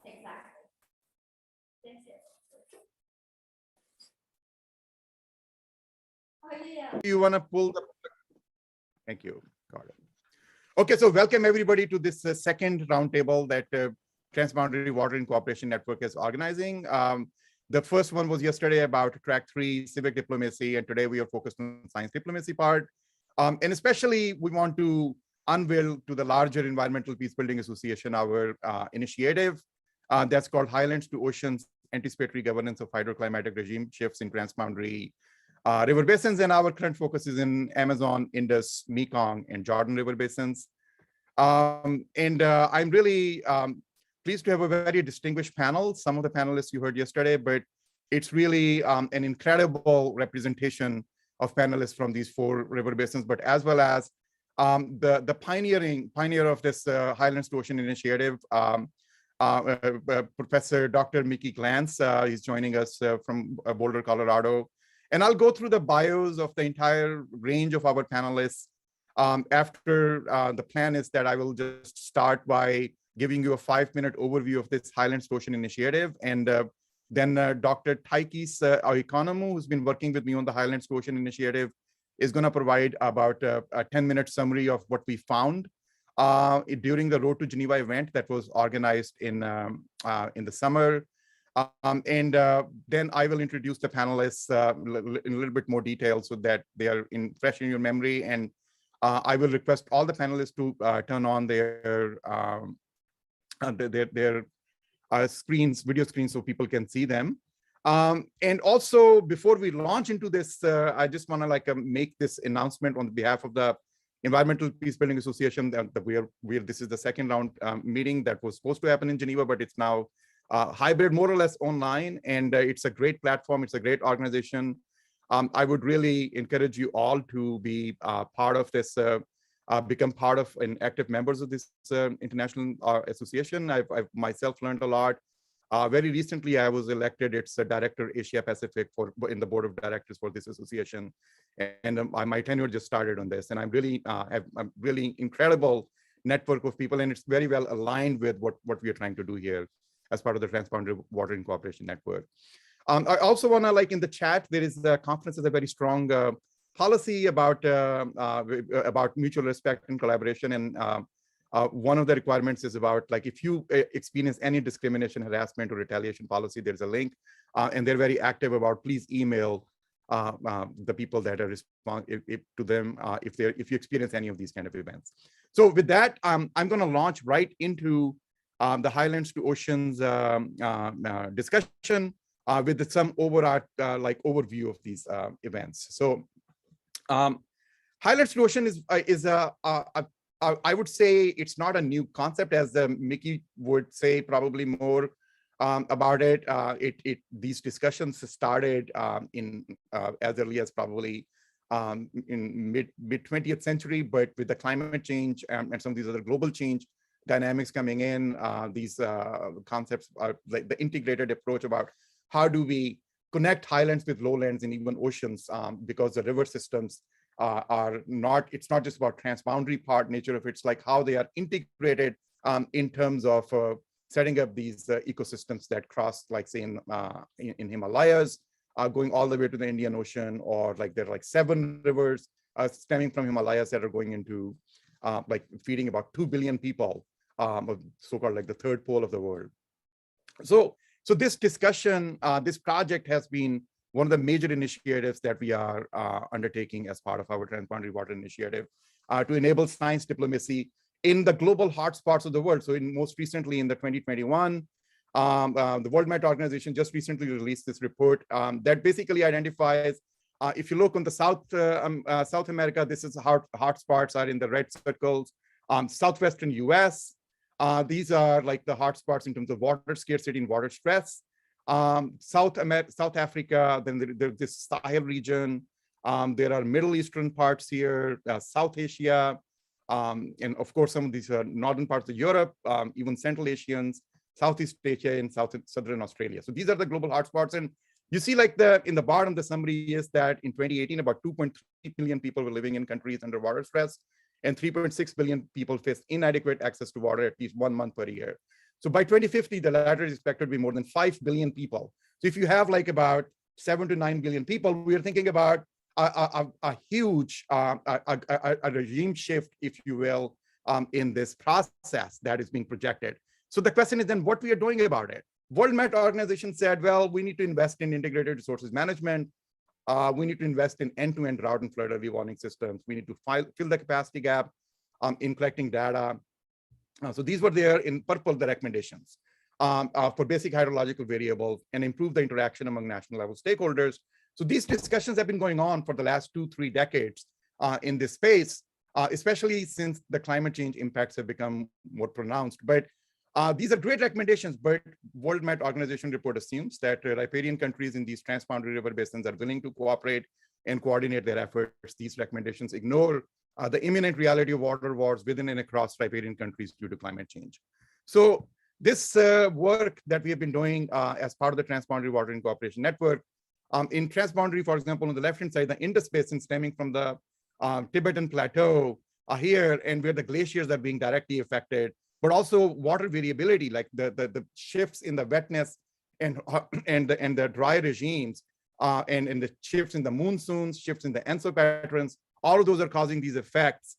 Exactly. Yes, yes. Oh, yeah. You want to pull the. Thank you. Got it. Okay, so welcome everybody to this second roundtable that Transboundary Water and Cooperation Network is organizing. The first one was yesterday about track 3, civic diplomacy, and today we are focused on science diplomacy part. And especially we want to unveil to the larger Environmental Peace Building Association our initiative that's called Highlands-to-Oceans, Anticipatory Governance of Hydroclimatic Regime Shifts in Transboundary River Basins. And our current focus is in Amazon, Indus, Mekong, and Jordan River Basins. I'm really pleased to have a very distinguished panel. Some of the panelists you heard yesterday, but it's really an incredible representation of panelists from these 4 river basins, but as well as the pioneer of this Highlands to Ocean initiative, Professor Dr. Mickey Glantz. He's joining us from Boulder, Colorado. And I'll go through the bios of the entire range of our panelists. After the plan is that I will just start by giving you a 5-minute overview of this Highlands to Ocean initiative. And then Dr. Taikis Oikonomu, who's been working with me on the Highlands to Ocean initiative, is going to provide about a 10-minute summary of what we found during the Road to Geneva event that was organized in the summer. Then I will introduce the panelists in a little bit more detail so that they are fresh in your memory. And I will request all the panelists to turn on their screens, video screens, so people can see them. And also, before we launch into this, I just want to make this announcement on behalf of the Environmental Peace Building Association that this is the second round meeting that was supposed to happen in Geneva, but it's now hybrid, more or less online, and it's a great platform. It's a great organization. I would really encourage you all to be part of this, become part of and active members of this international association. I've myself learned a lot. Very recently, I was elected its director Asia Pacific in the board of directors for this association, and my tenure just started on this. And I'm really have a really incredible network of people, and it's very well aligned with what we are trying to do here as part of the Transboundary Water and Cooperation Network. I also want to, in the chat, there is the conference has a very strong policy about mutual respect and collaboration. And one of the requirements is about if you experience any discrimination, harassment, or retaliation policy, there's a link, and they're very active about please email the people that are responsible to them if you experience any of these kind of events. So with that, I'm going to launch right into the Highlands to Oceans discussion with some overview of these events. So Highlands to Ocean is I would say it's not a new concept, as Mickey would say probably more about it. These discussions started in as early as probably in mid 20th century, but with the climate change and some of these other global change dynamics coming in, these concepts are like the integrated approach about how do we connect highlands with lowlands and even oceans, because the river systems are not, it's not just about transboundary part nature of it, it's like how they are integrated in terms of setting up these ecosystems that cross, like say in Himalayas, going all the way to the Indian Ocean, or there are 7 rivers stemming from Himalayas that are going into feeding about 2 billion people, so-called the third pole of the world. So this discussion, this project has been one of the major initiatives that we are undertaking as part of our Transboundary Water Initiative to enable science diplomacy in the global hotspots of the world. So most recently in the 2021, the World Met Organization just recently released this report that basically identifies, if you look on the South America, this is how hotspots are in the red circles. Southwestern US, these are the hotspots in terms of water scarcity and water stress. South Africa, then there's this Sahel region. There are Middle Eastern parts here, South Asia, and of course some of these northern parts of Europe, even Central Asians, Southeast Asia, and Southern Australia. So these are the global hotspots. And you see, in the bottom, the summary is that in 2018, about 2.3 billion people were living in countries under water stress, and 3.6 billion people faced inadequate access to water at least 1 month per year. So by 2050, the latter is expected to be more than 5 billion people. So if you have like about 7 to 9 billion people, we are thinking about a huge a regime shift, if you will, in this process that is being projected. So the question is then what we are doing about it. World Met Organization said, well, we need to invest in integrated resources management. We need to invest in end-to-end drought and flood early warning systems. We need to fill the capacity gap in collecting data. So these were there in purple, the recommendations for basic hydrological variables and improve the interaction among national level stakeholders. So these discussions have been going on for the last 2-3 decades in this space, especially since the climate change impacts have become more pronounced. But these are great recommendations, but World Met Organization report assumes that riparian countries in these transboundary river basins are willing to cooperate and coordinate their efforts. These recommendations ignore the imminent reality of water wars within and across riparian countries due to climate change. So this work that we have been doing as part of the Transboundary Watering Cooperation Network, in transboundary, for example, on the left-hand side, the Indus Basin stemming from the Tibetan Plateau here, and where the glaciers are being directly affected, but also water variability, like the shifts in the wetness and the dry regimes, and the shifts in the monsoons, shifts in the ENSO patterns, all of those are causing these effects.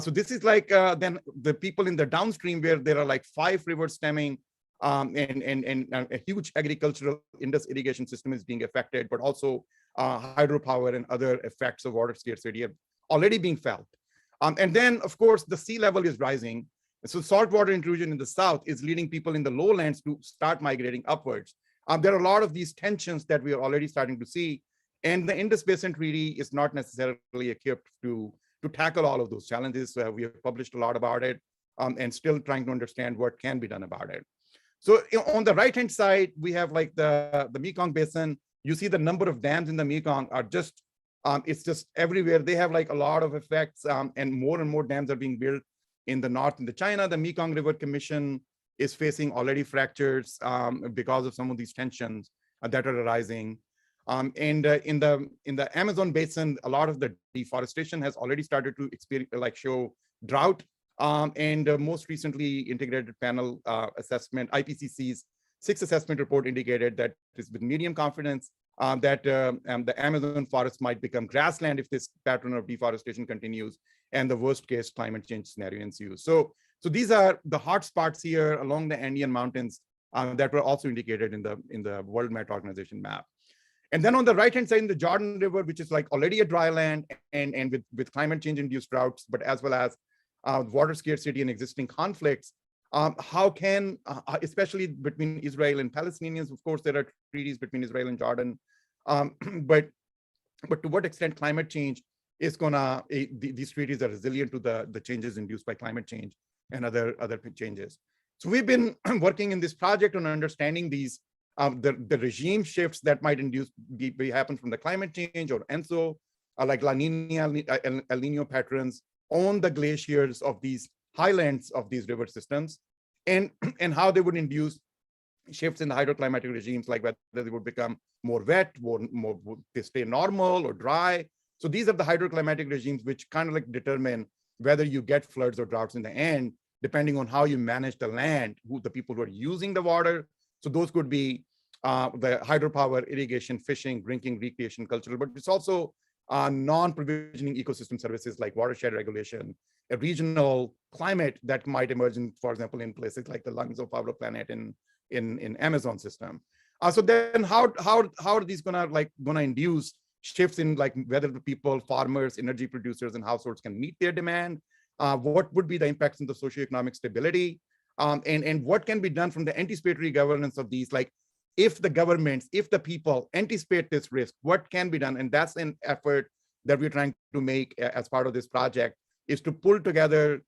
So this is like then the people in the downstream where there are like 5 rivers stemming, and a huge agricultural Indus irrigation system is being affected, but also hydropower and other effects of water scarcity are already being felt. And then, of course, the sea level is rising. So saltwater intrusion in the south is leading people in the lowlands to start migrating upwards. There are a lot of these tensions that we are already starting to see. And the Indus Basin Treaty is not necessarily equipped to tackle all of those challenges. We have published a lot about it and still trying to understand what can be done about it. So on the right-hand side, we have like the Mekong Basin. You see the number of dams in the Mekong are just, it's just everywhere. They have like a lot of effects, and more dams are being built in the north in the China. The Mekong River Commission is facing already fractures because of some of these tensions that are arising. And in the Amazon basin, a lot of the deforestation has already started to experience, like show drought. And most recently, integrated panel assessment, IPCC's 6th assessment report indicated that it's with medium confidence that the Amazon forest might become grassland if this pattern of deforestation continues, and the worst case climate change scenario ensues. So these are the hot spots here along the Andean mountains that were also indicated in the World Met Organization map. And then on the right-hand side in the Jordan River, which is like already a dry land and with climate change induced droughts, but as well as water scarcity and existing conflicts, how can, especially between Israel and Palestinians, of course, there are treaties between Israel and Jordan, but to what extent climate change is gonna, these treaties are resilient to the changes induced by climate change and other changes. So we've been working in this project on understanding these, the regime shifts that might happen from the climate change or ENSO, like La Nina, El Nino patterns on the glaciers of these highlands of these river systems, and how they would induce shifts in the hydroclimatic regimes, like whether they would become more wet, more they stay normal or dry. So these are the hydroclimatic regimes which kind of like determine whether you get floods or droughts in the end, depending on how you manage the land, who the people who are using the water. So those could be the hydropower, irrigation, fishing, drinking, recreation, cultural, but it's also non-provisioning ecosystem services like watershed regulation, a regional climate that might emerge in, for example, in places like the lungs of our planet in Amazon system. So then how are these gonna induce shifts in like whether the people, farmers, energy producers, and households can meet their demand? What would be the impacts on the socioeconomic stability? And what can be done from the anticipatory governance of these? Like if the governments, if the people anticipate this risk, what can be done? And that's an effort that we're trying to make as part of this project, is to pull together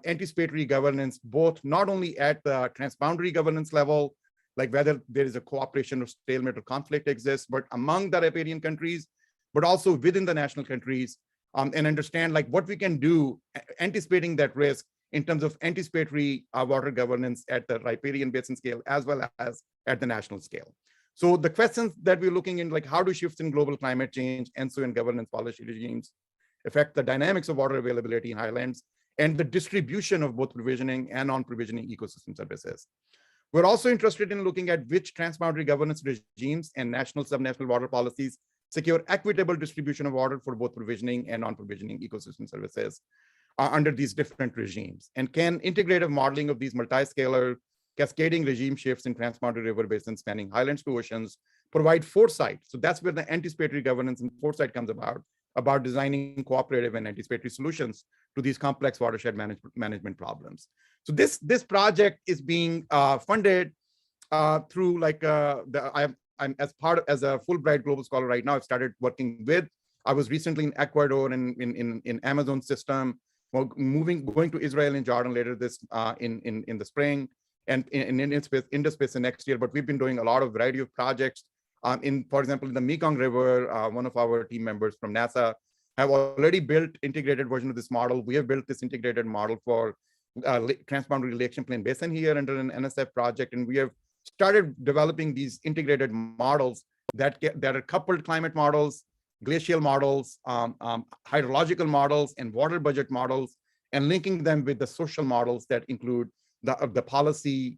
anticipatory governance, both not only at the transboundary governance level, like whether there is a cooperation or stalemate or conflict exists, but among the riparian countries, but also within the national countries, and understand like what we can do anticipating that risk in terms of anticipatory water governance at the riparian basin scale, as well as at the national scale. So the questions that we're looking in, like how do shifts in global climate change, ENSO and governance policy regimes affect the dynamics of water availability in highlands and the distribution of both provisioning and non-provisioning ecosystem services. We're also interested in looking at which transboundary governance regimes and national, subnational water policies secure equitable distribution of water for both provisioning and non-provisioning ecosystem services under these different regimes. And can integrative modeling of these multi-scalar cascading regime shifts in transboundary river basins spanning highlands to oceans provide foresight? So that's where the anticipatory governance and foresight comes about designing cooperative and anticipatory solutions to these complex watershed management problems. So this project is being funded through like I'm as a Fulbright Global Scholar right now. I've started working with. I was recently in Ecuador and in Amazon system. Going to Israel and Jordan later this in the spring, and in Indo-Pacific next year. But we've been doing a lot of variety of projects. For example, in the Mekong River, one of our team members from NASA have already built integrated version of this model. We have built this integrated model for Transboundary Lake Champlain Basin here under an NSF project, and we have started developing these integrated models that are coupled climate models, glacial models, hydrological models, and water budget models, and linking them with the social models that include the policies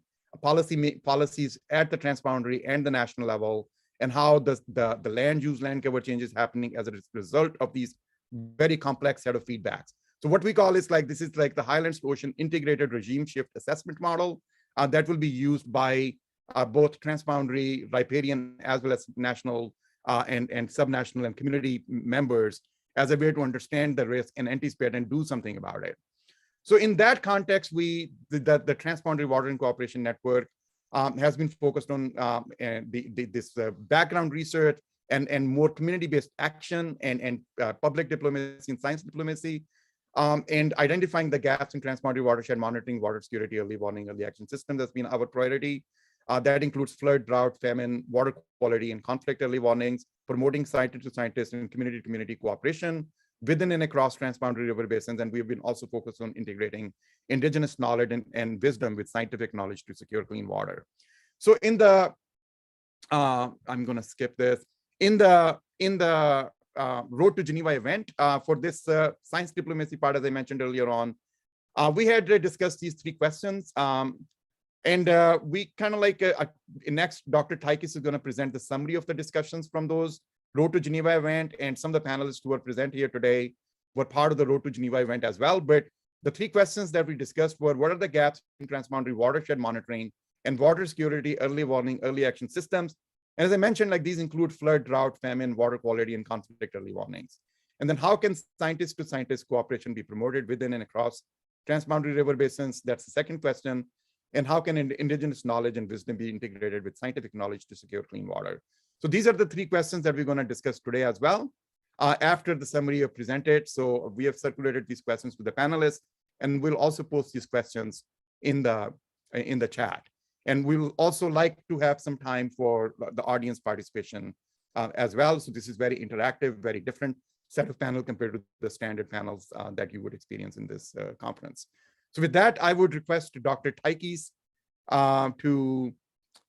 at the transboundary and the national level, and how the land use, land cover change is happening as a result of these very complex set of feedbacks. So what we call is this is like the Highlands-to-Ocean integrated regime shift assessment model that will be used by both transboundary, riparian, as well as national and subnational and community members as a way to understand the risk and anticipate and do something about it. So in that context, the Transboundary Watering Cooperation Network has been focused on this background research and more community-based action and public diplomacy and science diplomacy, and identifying the gaps in transboundary watershed monitoring, water security, early warning, early action system. That's been our priority. That includes flood, drought, famine, water quality, and conflict early warnings, promoting scientist to scientist and community-to-community cooperation within and across transboundary river basins. And we've been also focused on integrating indigenous knowledge and wisdom with scientific knowledge to secure clean water. So in the, I'm going to skip this. In the Road to Geneva event for this science diplomacy part, as I mentioned earlier on, we had discussed these three questions. And we kind of next, Dr. Taikis is going to present the summary of the discussions from those Road to Geneva event, and some of the panelists who are present here today were part of the Road to Geneva event as well. But the three questions that we discussed were, what are the gaps in transboundary watershed monitoring and water security, early warning, early action systems? And as I mentioned, these include flood, drought, famine, water quality, and conflict early warnings. And then how can scientist to scientist cooperation be promoted within and across transboundary river basins? That's the second question. And how can indigenous knowledge and wisdom be integrated with scientific knowledge to secure clean water? So these are the three questions that we're going to discuss today as well, after the summary of presented. So we have circulated these questions to the panelists, and we'll also post these questions in the chat. And we'll also like to have some time for the audience participation as well. So this is very interactive, very different set of panel compared to the standard panels that you would experience in this conference. So with that, I would request Dr. Taikis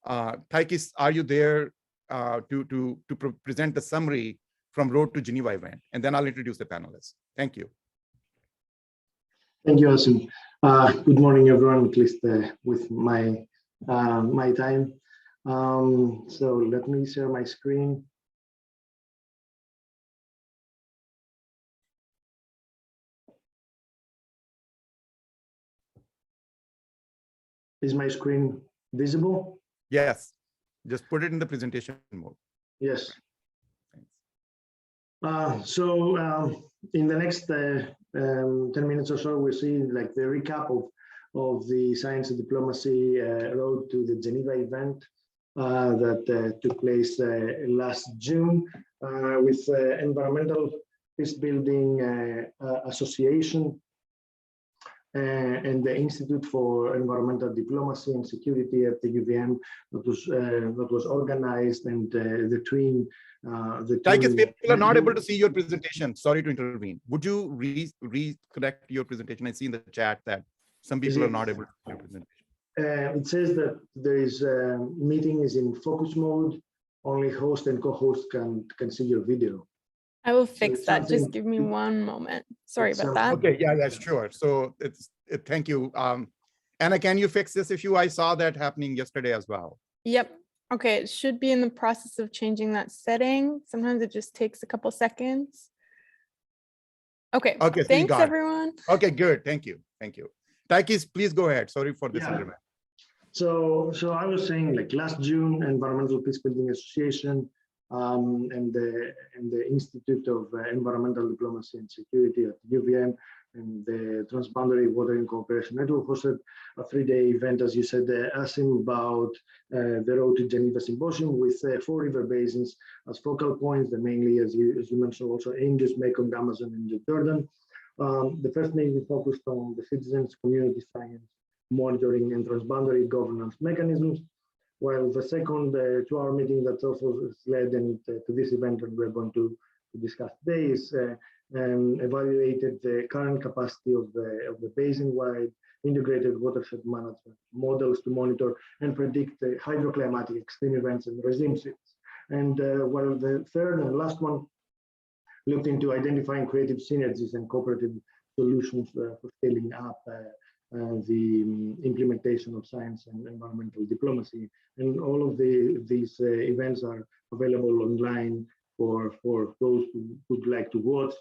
Taikis, are you there to present the summary from Road to Geneva event? And then I'll introduce the panelists. Thank you. Thank you, Asim. Good morning, everyone, at least with my time. So let me share my screen. Is my screen visible? Yes, just put it in the presentation mode. Yes. In the next 10 minutes or so, we'll see the recap of the science and diplomacy road to the Geneva event that took place last June with Environmental Peace Building Association and the Institute for Environmental Diplomacy and Security at the UVM that was organized, and the twin. Taikis, people are not able to see your presentation. Sorry to intervene. Would you reconnect your presentation? I see in the chat that some people are not able to see your presentation. It says that there is meeting is in focus mode. Only host and co-host can see your video. I will fix that. Just give me one moment. Sorry about that. Okay, yeah, sure. So thank you. Anna, can you fix this issue? I saw that happening yesterday as well. Yep. Okay, it should be in the process of changing that setting. Sometimes it just takes a couple seconds. Okay, Okay, so you thanks got it. everyone. Okay, good. Thank you. Thank you. Takis, please go ahead. Sorry for this. Yeah. So I was saying, like, last June, Environmental Peacebuilding Association and the Institute of Environmental Diplomacy and Security at UVM and the Transboundary Watering Cooperation Network hosted a 3-day event, as you said, ASIM, about the Road to Geneva Symposium with 4 river basins as focal points, the mainly, as you mentioned, also Indus, Mekong, Amazon, and the Jordan. The first mainly focused on the citizens, community science, monitoring, and transboundary governance mechanisms, while the second 2-hour meeting that also led to this event that we're going to discuss today is evaluated the current capacity of the basin-wide integrated watershed management models to monitor and predict the hydroclimatic extreme events and regime shifts. And while the third and last one looked into identifying creative synergies and cooperative solutions for scaling up the implementation of science and environmental diplomacy. And all of these events are available online for those who would like to watch.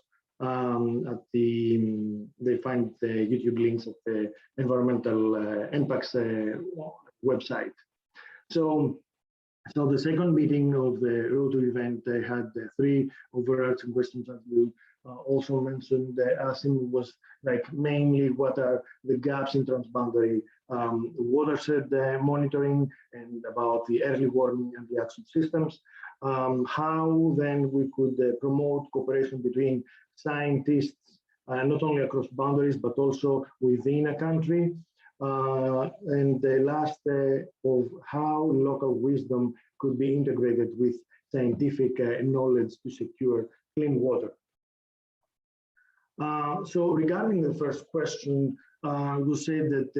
They find the YouTube links at the Environmental Impacts website. So the second meeting of the Road to event had 3 overarching questions, as you also mentioned. The ASIM was like mainly what are the gaps in transboundary watershed monitoring and about the early warning and reaction systems. How then we could promote cooperation between scientists, not only across boundaries, but also within a country. And the last of how local wisdom could be integrated with scientific knowledge to secure clean water. So regarding the first question, we say that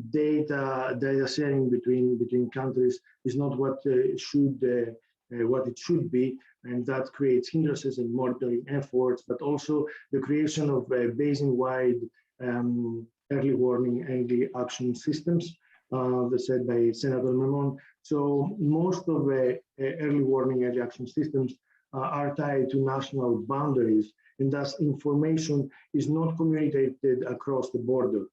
data sharing between countries is not what it should be, and that creates hindrances in monitoring efforts, but also the creation of basin-wide early warning, early action systems, that's said by Senator Memon. So most of the early warning, early action systems are tied to national boundaries, and thus information is not communicated across the border.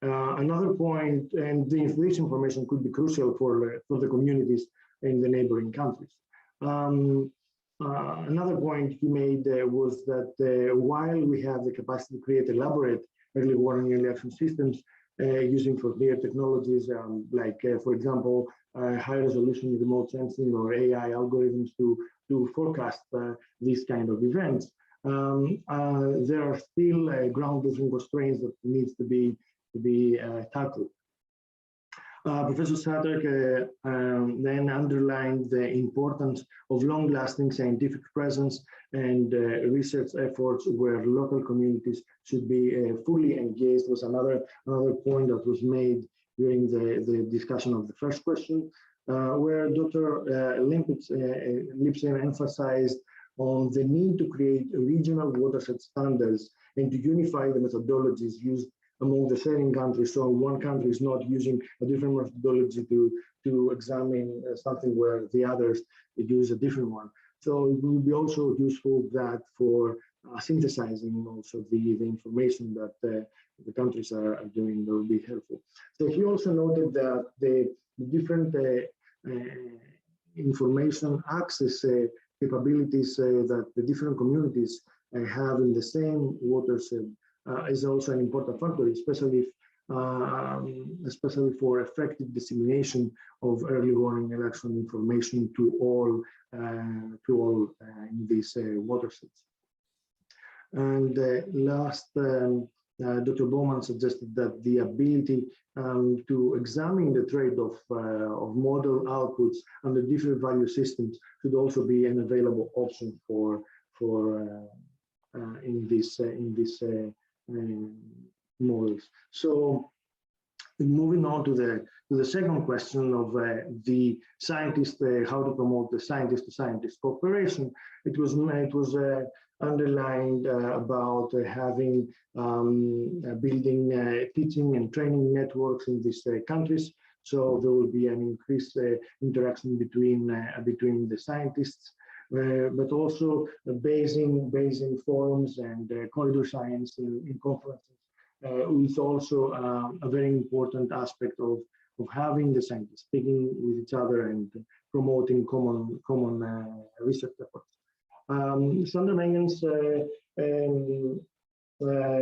Another point, and this information could be crucial for the communities in the neighboring countries. Another point he made was that while we have the capacity to create elaborate early warning, early action systems using frontier technologies like, for example, high resolution remote sensing or AI algorithms to forecast these kind of events, there are still ground-looking constraints that needs to be tackled. Professor Satek then underlined the importance of long-lasting scientific presence and research efforts where local communities should be fully engaged. Was another point that was made during the discussion of the first question, where Dr. Lipsen emphasized on the need to create regional watershed standards and to unify the methodologies used among the sharing countries, so one country is not using a different methodology to examine something where the others use a different one. So it will be also useful that for synthesizing also the information that the countries are doing will be helpful. So he also noted that the different information access capabilities that the different communities have in the same watershed is also an important factor, especially for effective dissemination of early warning and action information to all in these watersheds. And last, Dr. Bowman suggested that the ability to examine the trade-off of model outputs and the different value systems should also be an available option for in this models. So moving on to the second question of the scientist, how to promote the scientist-to-scientist cooperation, it was underlined about having building teaching and training networks in these countries. So there will be an increased interaction between the scientists, but also basing forums and corridor science in conferences is also a very important aspect of having the scientists speaking with each other and promoting common research efforts. Sander Mengens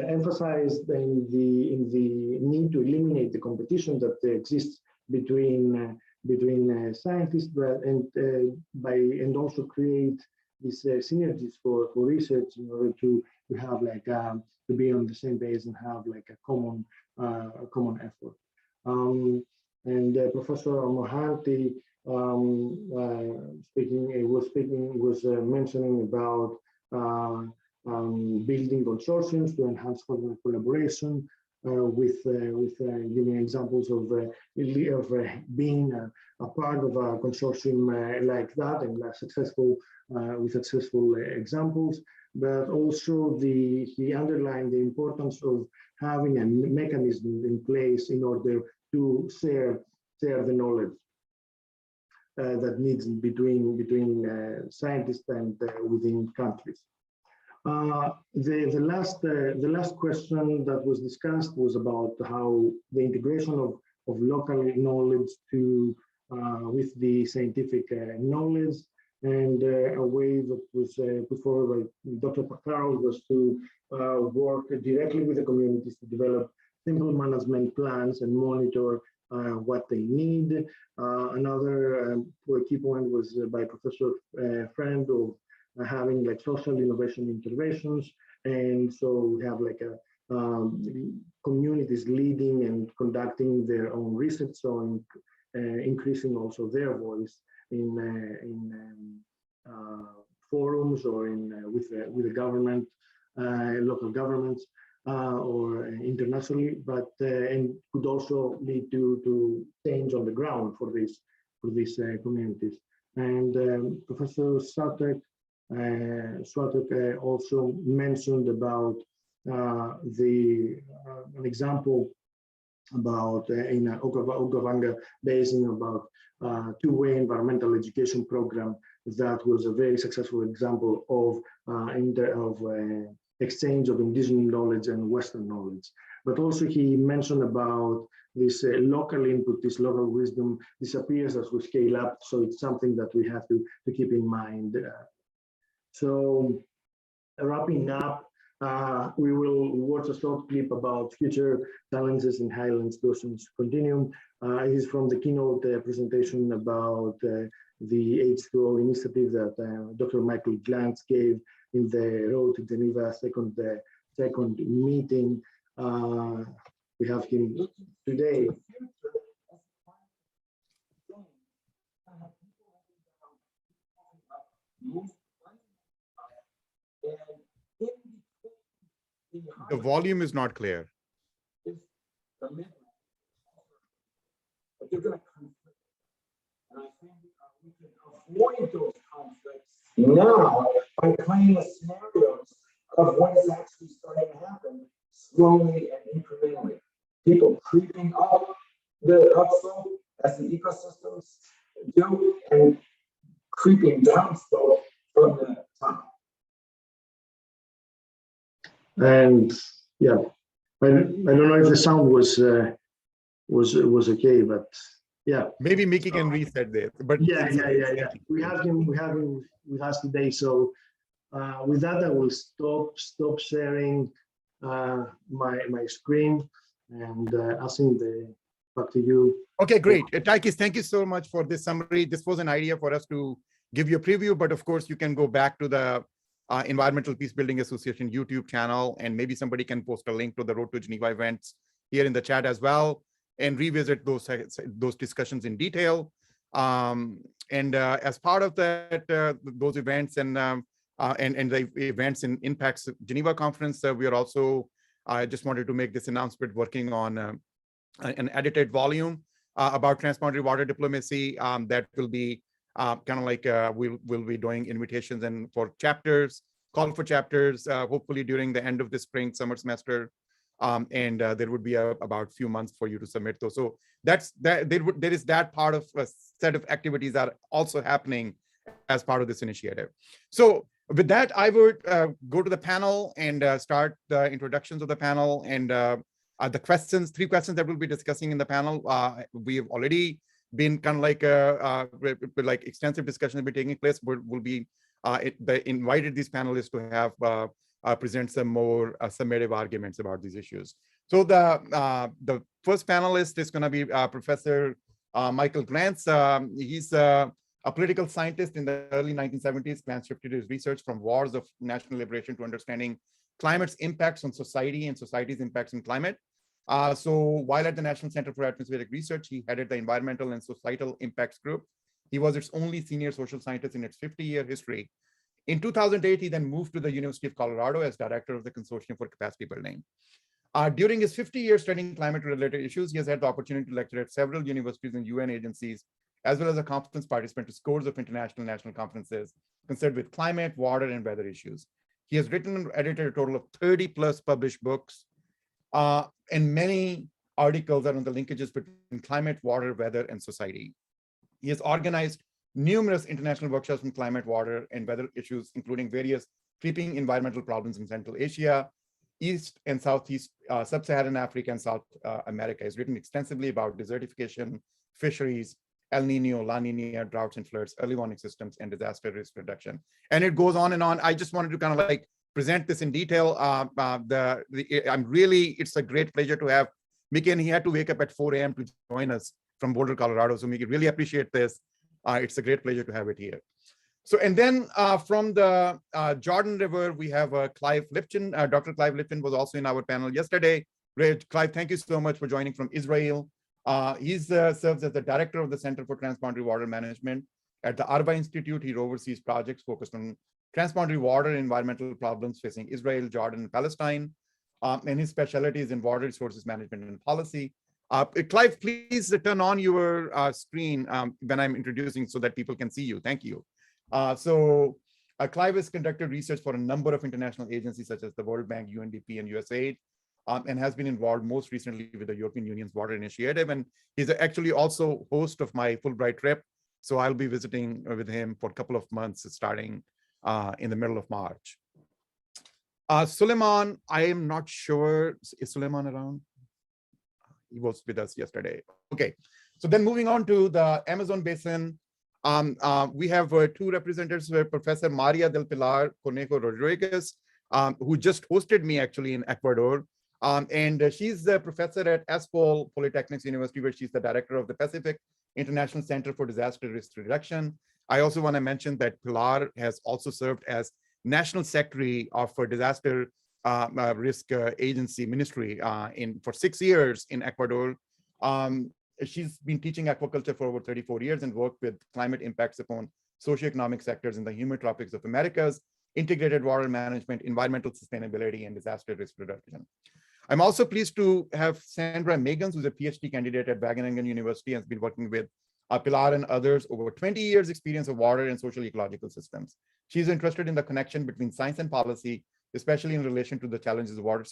emphasized in the need to eliminate the competition that exists between scientists, and also create these synergies for research in order to have like to be on the same page and have like a common effort. Professor Mohanty was mentioning about building consortiums to enhance collaboration with giving examples of being a part of a consortium like that and successful with successful examples. But also he underlined the importance of having a mechanism in place in order to share the knowledge that needs between scientists and within countries. The last question that was discussed was about how the integration of local knowledge to with the scientific knowledge, and a way that was put forward by Dr. Pacaro was to work directly with the communities to develop simple management plans and monitor what they need. Another key point was by Professor Friend of having like social innovation interventions, and so we have like a communities leading and conducting their own research, so increasing also their voice in forums or with the government, local governments, or internationally, but and could also lead to change on the ground for these communities. And Professor Swatek also mentioned about an example about in Okavanga Basin about two-way environmental education program that was a very successful example of exchange of indigenous knowledge and Western knowledge. But also he mentioned about this local input, this local wisdom disappears as we scale up. So it's something that we have to keep in mind. So wrapping up, we will watch a short clip about future challenges in Highlands-to-Oceans continuum. It is from the keynote presentation about the H2O initiative that Dr. Michael Glantz gave in the Road to Geneva second meeting. We have him today. The volume is not clear. But they're going to conflict. And I think we can avoid those conflicts now by playing the scenarios of what is actually starting to happen slowly and incrementally. People creeping up the upslope as the ecosystems do, and creeping downslope from the top. And yeah, I don't know if the sound was okay, but yeah. Maybe Mickey can reset this. But Yeah. We have him with us today. So with that, I will stop sharing my screen and asking back to you. Okay, great. Taikis, thank you so much for this summary. This was an idea for us to give you a preview, but of course you can go back to the Environmental Peace Building Association YouTube channel, and maybe somebody can post a link to the Road to Geneva events here in the chat as well, and revisit those discussions in detail. As part of that, those events and the events in Impacts Geneva conference, we are also, I just wanted to make this announcement, working on an edited volume about transboundary water diplomacy that will be kind of like we'll be doing invitations and for chapters call for chapters, hopefully during the end of the spring, summer semester. And there would be about a few months for you to submit those. So there is that part of a set of activities that are also happening as part of this initiative. So with that, I would go to the panel and start the introductions of the panel and the questions, 3 questions that we'll be discussing in the panel. We have already been kind of like extensive discussion will be taking place. We'll be invited these panelists to have present some more summative arguments about these issues. So the first panelist is going to be Professor Michael Glantz. He's a political scientist in the early 1970s. Glantz shifted his research from wars of national liberation to understanding climate's impacts on society and society's impacts on climate. So while at the National Center for Atmospheric Research, he headed the Environmental and Societal Impacts Group. He was its only senior social scientist in its 50-year history. In 2008, he then moved to the University of Colorado as director of the Consortium for Capacity Building. During his 50 years studying climate-related issues, he has had the opportunity to lecture at several universities and UN agencies, as well as a conference participant to scores of international and national conferences concerned with climate, water, and weather issues. He has written and edited a total of 30 plus published books, and many articles are on the linkages between climate, water, weather, and society. He has organized numerous international workshops on climate, water, and weather issues, including various creeping environmental problems in Central Asia, East and Southeast, Sub-Saharan Africa, and South America. He's written extensively about desertification, fisheries, El Nino, La Nina, droughts and floods, early warning systems, and disaster risk reduction. And it goes on and on. I just wanted to kind of like present this in detail. It's a great pleasure to have Mickey, and he had to wake up at 4 a.m. to join us from Boulder, Colorado. So Mickey, really appreciate this. It's a great pleasure to have it here. So, and then from the Jordan River, we have Clive Lipton. Dr. Clive Lipton was also in our panel yesterday. Great, Clive, thank you so much for joining from Israel. He serves as the director of the Center for Transboundary Water Management at the Arba Institute. He oversees projects focused on transboundary water and environmental problems facing Israel, Jordan, and Palestine. And his specialty is in water resources management and policy. Clive, please turn on your screen when I'm introducing so that people can see you. Thank you. Clive has conducted research for a number of international agencies such as the World Bank, UNDP, and USAID, and has been involved most recently with the European Union's Water Initiative. And he's actually also host of my Fulbright trip. So I'll be visiting with him for a couple of months starting in the middle of March. Suleiman, I am not sure, is Suleiman around? He was with us yesterday. Okay, so then moving on to the Amazon Basin, we have 2 representatives, Professor Maria del Pilar Conejo Rodriguez, who just hosted me actually in Ecuador. And she's the professor at Espol Polytechnics University, where she's the director of the Pacific International Center for Disaster Risk Reduction. I also want to mention that Pilar has also served as National Secretary of Disaster Risk Agency Ministry for 6 years in Ecuador. She's been teaching aquaculture for over 34 years and worked with climate impacts upon socioeconomic sectors in the humid tropics of Americas, integrated water management, environmental sustainability, and disaster risk reduction. I'm also pleased to have Sandra Megans, who's a PhD candidate at Wageningen University, and has been working with Pilar and others over 20 years experience of water and social ecological systems. She's interested in the connection between science and policy, especially in relation to the challenges of water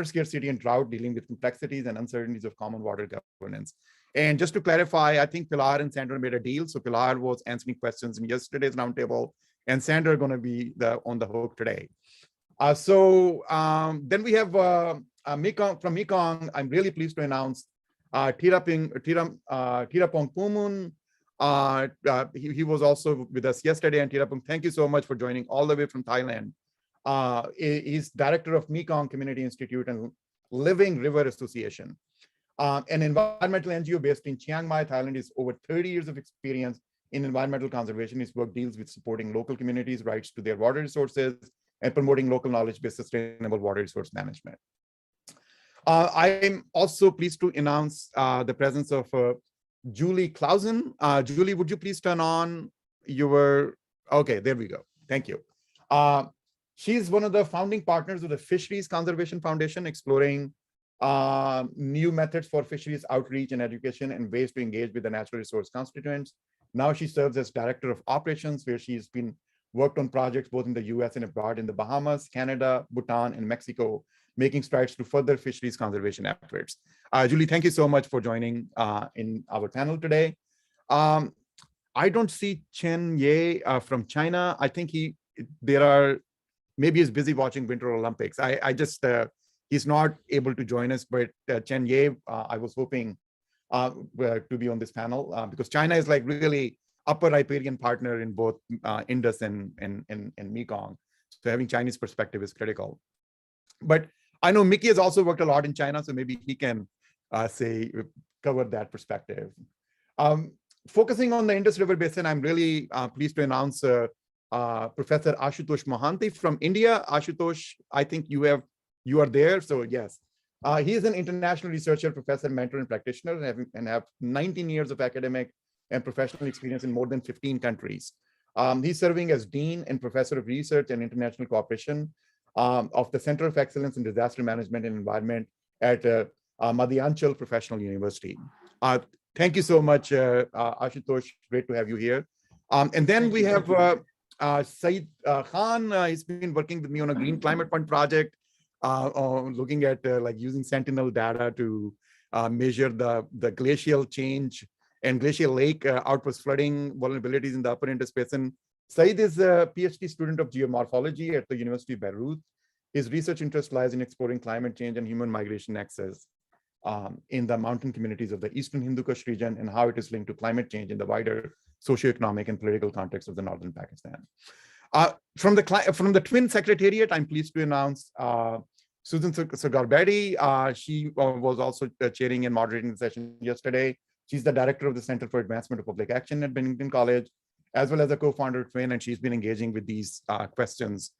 scarcity and drought, dealing with complexities and uncertainties of common water governance. And just to clarify, I think Pilar and Sandra made a deal. So Pilar was answering questions in yesterday's roundtable, and Sandra are going to be on the hook today. Then we have Mekong, from Mekong. I'm really pleased to announce Tirapong Pumun. He was also with us yesterday. And Tirapong, thank you so much for joining all the way from Thailand. He's director of Mekong Community Institute and Living River Association, an environmental NGO based in Chiang Mai, Thailand. Is over 30 years of experience in environmental conservation. His work deals with supporting local communities' rights to their water resources and promoting local knowledge-based sustainable water resource management. I'm also pleased to announce the presence of Julie Clausen. Julie, would you please turn on your, okay, there we go. Thank you. She's one of the founding partners of the Fisheries Conservation Foundation, exploring new methods for fisheries outreach and education and ways to engage with the natural resource constituents. Now she serves as Director of Operations, where she's been worked on projects both in the US and abroad in the Bahamas, Canada, Bhutan, and Mexico, making strides to further fisheries conservation efforts. Julie, thank you so much for joining in our panel today. I don't see Chen Ye from China. I think maybe he's busy watching Winter Olympics. He's not able to join us, but Chen Ye, I was hoping to be on this panel because China is like really upper riparian partner in both Indus and Mekong. So having Chinese perspective is critical. But I know Mickey has also worked a lot in China, so maybe he can cover that perspective. Focusing on the Indus River Basin, I'm really pleased to announce Professor Ashutosh Mohanty from India. Ashutosh, I think you are there, so yes. He is an international researcher, professor, mentor, and practitioner, and have 19 years of academic and professional experience in more than 15 countries. He's serving as Dean and Professor of Research and International Cooperation of the Center of Excellence in Disaster Management and Environment at Madhyanchal Professional University. Thank you so much, Ashutosh. Great to have you here. And then we have Saeed Khan. He's been working with me on a Green Climate Fund project, looking at like using Sentinel data to measure the glacial change and glacial lake outburst flooding vulnerabilities in the upper Indus Basin. Saeed is a PhD student of geomorphology at the University of Beirut. His research interest lies in exploring climate change and human migration nexus in the mountain communities of the Eastern Hindu Kush region and how it is linked to climate change in the wider socioeconomic and political context of the northern Pakistan. From the Twin Secretariat, I'm pleased to announce Susan Sagarbedi. She was also chairing and moderating the session yesterday. She's the director of the Center for Advancement of Public Action at Bennington College, as well as a co-founder of Twin, and she's been engaging with these questions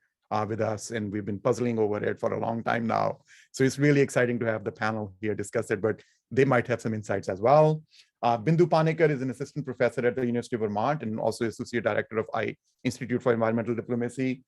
with us, and we've been puzzling over it for a long time now. So it's really exciting to have the panel here discuss it, but they might have some insights as well. Bindu Panikkar is an assistant professor at the University of Vermont and also associate director of Institute for Environmental Diplomacy.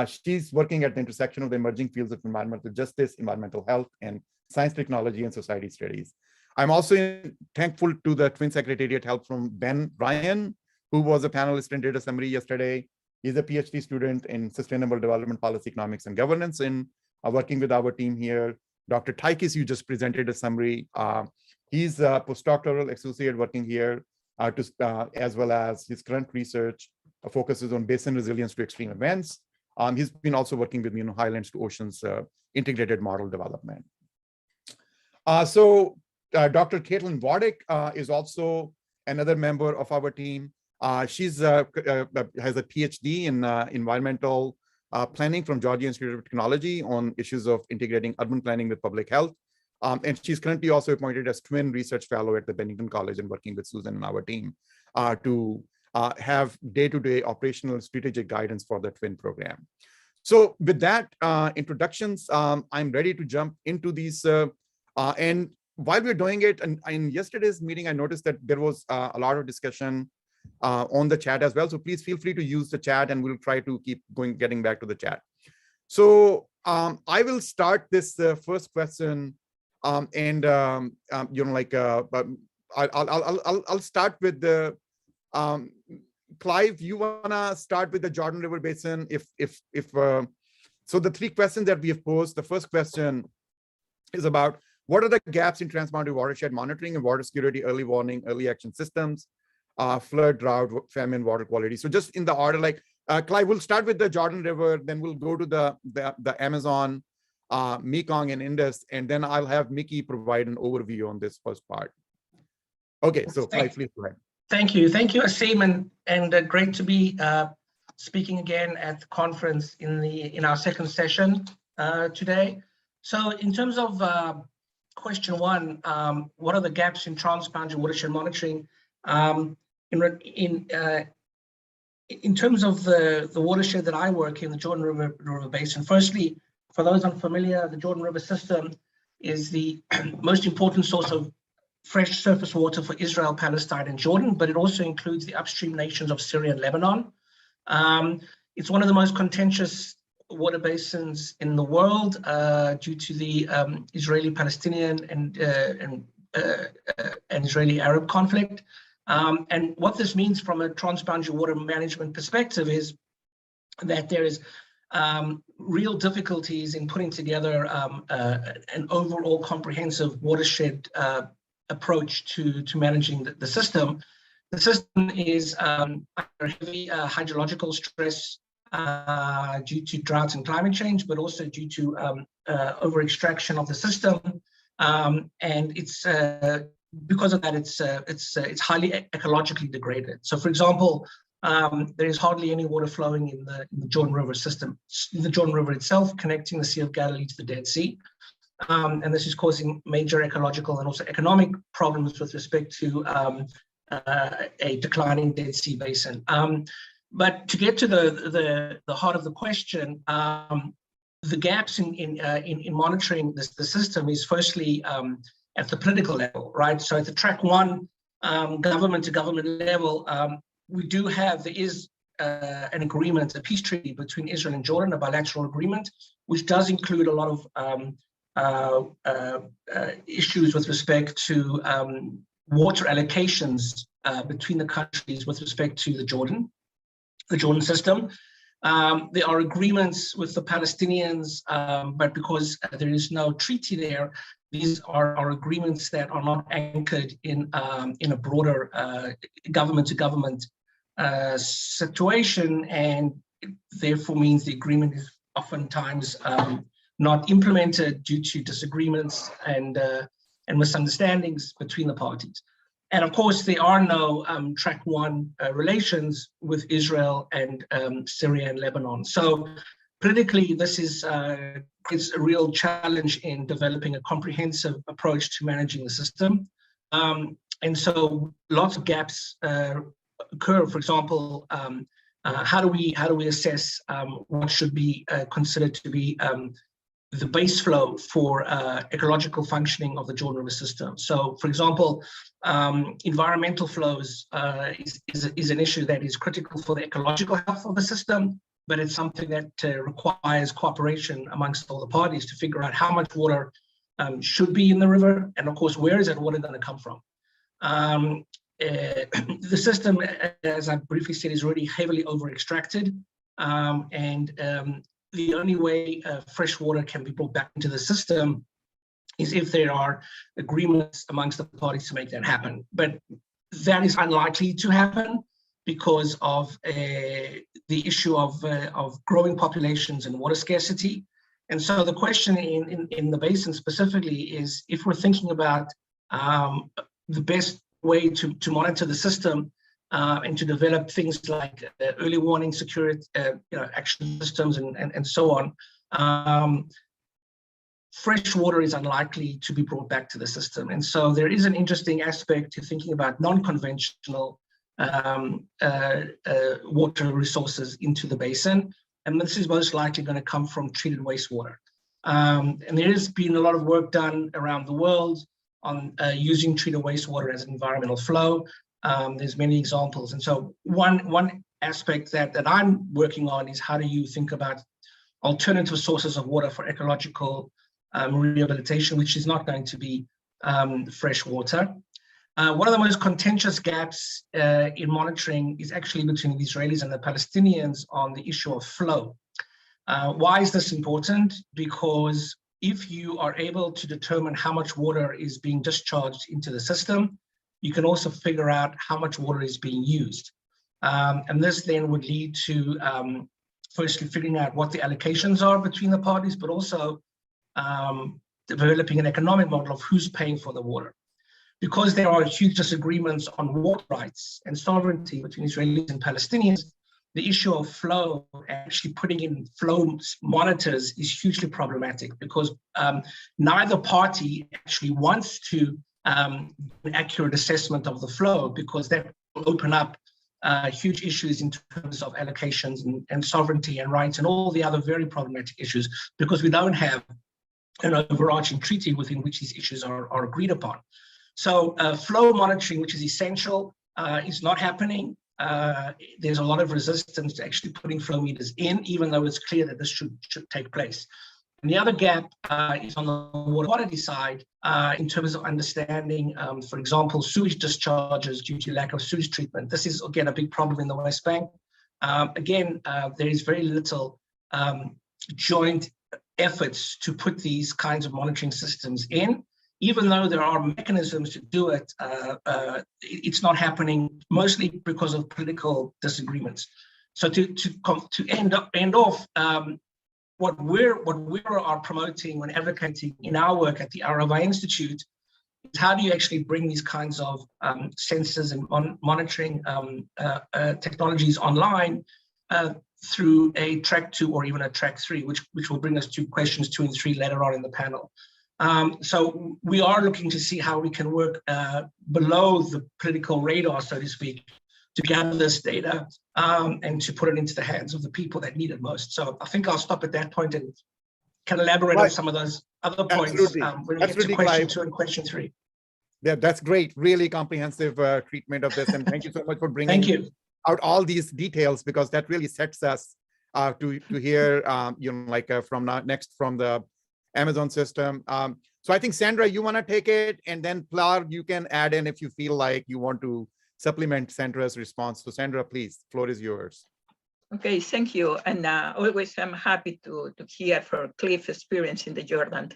She's working at the intersection of the emerging fields of environmental justice, environmental health, and science, technology, and society studies. I'm also thankful to the Twin Secretariat help from Ben Ryan, who was a panelist and did a summary yesterday. He's a PhD student in Sustainable Development Policy, Economics, and Governance, and working with our team here. Dr. Taikis, you just presented a summary. He's a postdoctoral associate working here, as well as his current research focuses on basin resilience to extreme events. He's been also working with me on Highlands-to-Oceans integrated model development. Dr. Caitlin Waddick is also another member of our team. She's has a PhD in environmental planning from Georgia Institute of Technology on issues of integrating urban planning with public health. And she's currently also appointed as Twin Research Fellow at the Bennington College and working with Susan and our team to have day-to-day operational strategic guidance for the Twin program. So with that introductions, I'm ready to jump into these. And while we're doing it, and in yesterday's meeting, I noticed that there was a lot of discussion on the chat as well. So please feel free to use the chat and we'll try to keep getting back to the chat. So I will start this first question I'll start with the Clive, you wanna start with the Jordan River Basin? So the three questions that we have posed, the first question is about what are the gaps in transboundary watershed monitoring and water security, early warning, early action systems, flood, drought, famine, water quality. So just in the order, like Clive, we'll start with the Jordan River, then we'll go to the Amazon, Mekong, and Indus, and then I'll have Mickey provide an overview on this first part. Okay, so Clive, please go ahead. Thank you, Asim, and great to be speaking again at the conference in our second session today. So in terms of question one, what are the gaps in transboundary watershed monitoring? In terms of the watershed that I work in, the Jordan River Basin, firstly, for those unfamiliar, the Jordan River system is the most important source of fresh surface water for Israel, Palestine, and Jordan, but it also includes the upstream nations of Syria and Lebanon. It's one of the most contentious water basins in the world due to the Israeli-Palestinian and Israeli-Arab conflict. And what this means from a transboundary water management perspective is that there is real difficulties in putting together an overall comprehensive watershed approach to managing the system. The system is under heavy hydrological stress due to drought and climate change, but also due to over extraction of the system, and it's because of that it's highly ecologically degraded. So, for example, there is hardly any water flowing in the Jordan River system, the Jordan River itself, connecting the Sea of Galilee to the Dead Sea. And this is causing major ecological and also economic problems with respect to a declining Dead Sea basin. But to get to the heart of the question, the gaps in monitoring the system is firstly at the political level, right? So at the track one, government to government level, there is an agreement, a peace treaty between Israel and Jordan, a bilateral agreement, which does include a lot of issues with respect to water allocations between the countries with respect to the Jordan system. There are agreements with the Palestinians, but because there is no treaty there, these are agreements that are not anchored in a broader government-to-government situation, and therefore means the agreement is oftentimes not implemented due to disagreements and misunderstandings between the parties. And of course, there are no track one relations with Israel and Syria and Lebanon. So politically, this creates a real challenge in developing a comprehensive approach to managing the system. And so lots of gaps occur. For example, how do we assess what should be considered to be the base flow for ecological functioning of the Jordan River system? So, for example, environmental flows is an issue that is critical for the ecological health of the system, but it's something that requires cooperation amongst all the parties to figure out how much water should be in the river, and of course, where is that water going to come from? The system, as I briefly said, is already heavily over-extracted, and the only way fresh water can be brought back into the system is if there are agreements amongst the parties to make that happen. But that is unlikely to happen because of the issue of growing populations and water scarcity. And so the question in the basin specifically is, if we're thinking about the best way to monitor the system and to develop things like early warning security, action systems and so on, fresh water is unlikely to be brought back to the system. And so there is an interesting aspect to thinking about non-conventional water resources into the basin. And this is most likely going to come from treated wastewater. And there has been a lot of work done around the world on using treated wastewater as an environmental flow. There's many examples. And so one aspect that I'm working on is, how do you think about alternative sources of water for ecological rehabilitation, which is not going to be fresh water. One of the most contentious gaps in monitoring is actually between the Israelis and the Palestinians on the issue of flow. Why is this important? Because if you are able to determine how much water is being discharged into the system, you can also figure out how much water is being used. And this then would lead to firstly figuring out what the allocations are between the parties, but also developing an economic model of who's paying for the water. Because there are huge disagreements on water rights and sovereignty between Israelis and Palestinians, the issue of flow, actually putting in flow monitors, is hugely problematic, because neither party actually wants to do an accurate assessment of the flow, because that will open up huge issues in terms of allocations and sovereignty and rights and all the other very problematic issues, because we don't have an overarching treaty within which these issues are agreed upon. So flow monitoring, which is essential, is not happening. There's a lot of resistance to actually putting flow meters in, even though it's clear that this should take place. And the other gap is on the water quality side, in terms of understanding, for example, sewage discharges due to lack of sewage treatment. This is, again, a big problem in the West Bank. Again, there is very little joint efforts to put these kinds of monitoring systems in. Even though there are mechanisms to do it, it's not happening, mostly because of political disagreements. So to end off, what we are promoting and advocating in our work at the ROI Institute is how do you actually bring these kinds of sensors and monitoring technologies online through a track 2 or even a track 3, which will bring us to questions 2 and 3 later on in the panel. So we are looking to see how we can work below the political radar, so to speak, to gather this data and to put it into the hands of the people that need it most. So I think I'll stop at that point and can elaborate on some of those other points when we get to question 2 and question 3. Yeah, that's great. Really comprehensive treatment of this. And thank you so much for bringing out all these details, because that really sets us to hear, from the Amazon system. So I think, Sandra, you want to take it, and then Pilar, you can add in if you feel like you want to supplement Sandra's response. So Sandra, please, floor is yours. Okay, thank you. And always I'm happy to hear from Cliff's experience in the Jordan.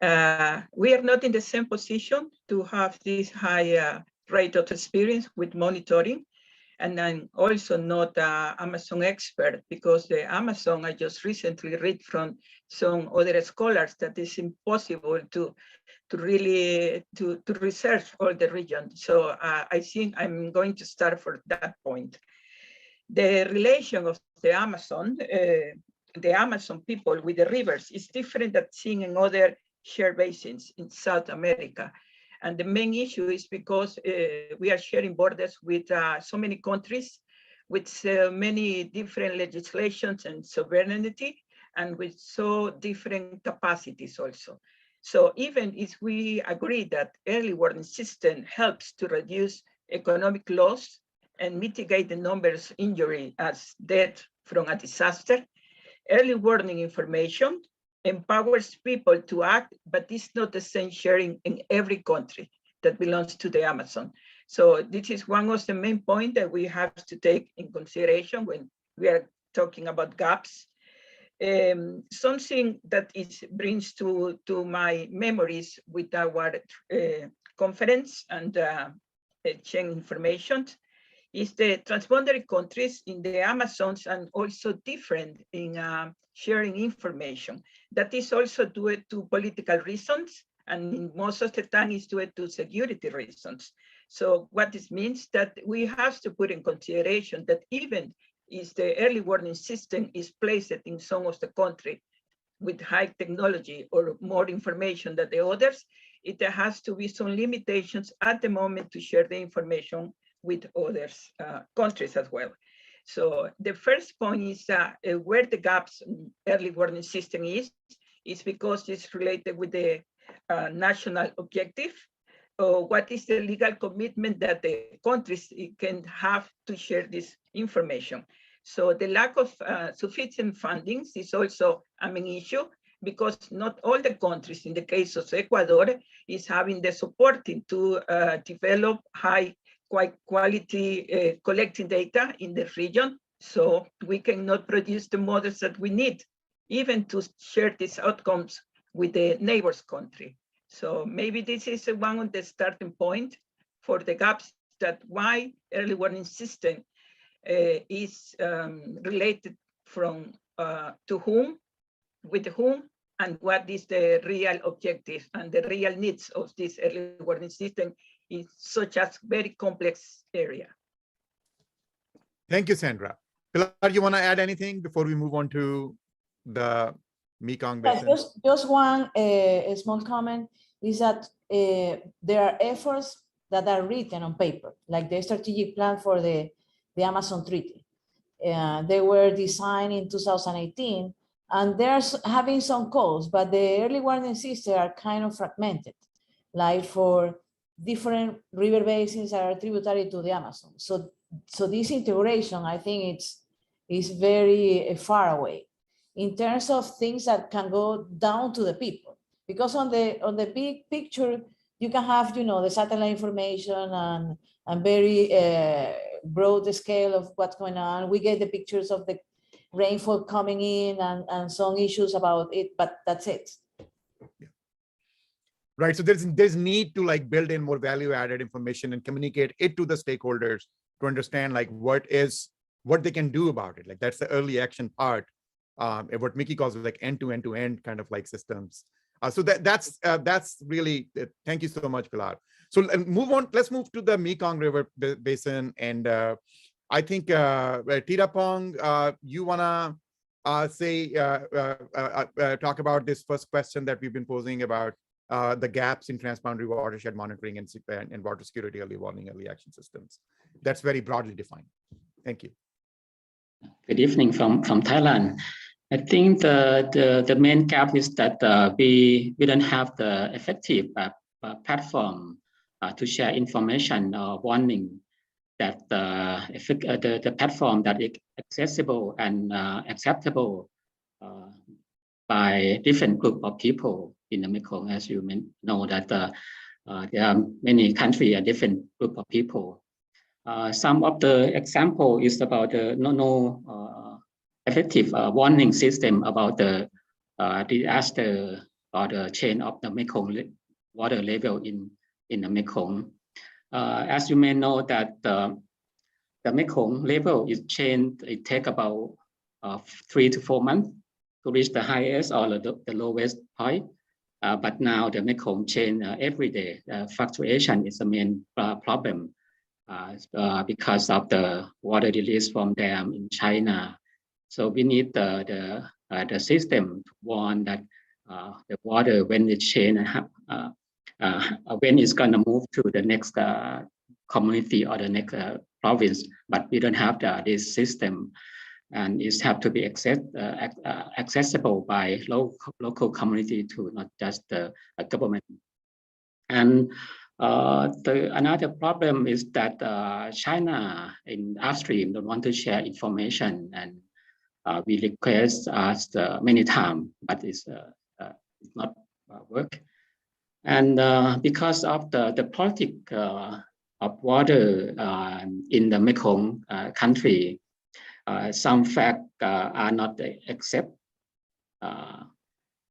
We are not in the same position to have this high rate of experience with monitoring. And I'm also not an Amazon expert, because the Amazon, I just recently read from some other scholars that it's impossible to really research all the region. So I think I'm going to start from that point. The relation of the Amazon people with the rivers is different than seen in other share basins in South America. And the main issue is because we are sharing borders with so many countries, with so many different legislations and sovereignty, and with so different capacities also. So even if we agree that early warning system helps to reduce economic loss and mitigate the numbers of injury as death from a disaster, early warning information empowers people to act, but it's not the same sharing in every country that belongs to the Amazon. So this is one of the main points that we have to take in consideration when we are talking about gaps. Something that brings to my memories with our conference and exchange information is the transboundary countries in the Amazons, and also different in sharing information. That is also due to political reasons, and most of the time is due to security reasons. So what this means that we have to put in consideration that even if the early warning system is placed in some of the country with high technology or more information than the others, it has to be some limitations at the moment to share the information with other countries as well. So the first point is where the gaps in early warning system is because it's related with the national objective, or what is the legal commitment that the countries can have to share this information. So the lack of sufficient funding is also a main issue, because not all the countries, in the case of Ecuador, is having the supporting to develop high quality collecting data in the region, so we cannot produce the models that we need, even to share these outcomes with the neighbors country. So maybe this is one of the starting point for the gaps, that why early warning system is related from to whom, with whom, and what is the real objective and the real needs of this early warning system in such a very complex area. Thank you, Sandra. Pilar, you want to add anything before we move on to the Mekong Basin? Just one small comment is that there are efforts that are written on paper, like the strategic plan for the Amazon Treaty. They were designed in 2018, and they're having some calls, but the early warning systems are kind of fragmented, like for different river basins that are tributary to the Amazon. So this integration, I think is very far away in terms of things that can go down to the people, because on the big picture, you can have, the satellite information and very broad scale of what's going on. We get the pictures of the rainfall coming in and some issues about it, but that's it. Right. So there's need to like build in more value added information and communicate it to the stakeholders to understand like what they can do about it. Like that's the early action part. What Mickey calls like end-to-end kind of like systems. So that's really, thank you so much, Pilar. So let's move to the Mekong River Basin. And I think Tirapong, you wanna talk about this first question that we've been posing about the gaps in transboundary watershed monitoring and water security early warning, early action systems. That's very broadly defined. Thank you. Good evening from Thailand. I think the main gap is that we don't have the effective platform to share information or warning that the platform that is accessible and acceptable by different group of people in the Mekong. As you may know that there are many countries, a different group of people. Some of the example is about the no effective warning system about the disaster or the change of the Mekong water level in the Mekong. As you may know that the Mekong level is changed, it takes about 3 to 4 months to reach the highest or the lowest point. But now the Mekong change every day. Fluctuation is the main problem because of the water release from dam in China. So we need the system to warn that the water when it change, when it's gonna move to the next community or the next province. But we don't have this system, and it have to be accessible by local community too, not just the government. And another problem is that China in upstream don't want to share information, and we request many times, but it's not work. And because of the politics of water in the Mekong country, some facts are not accepted.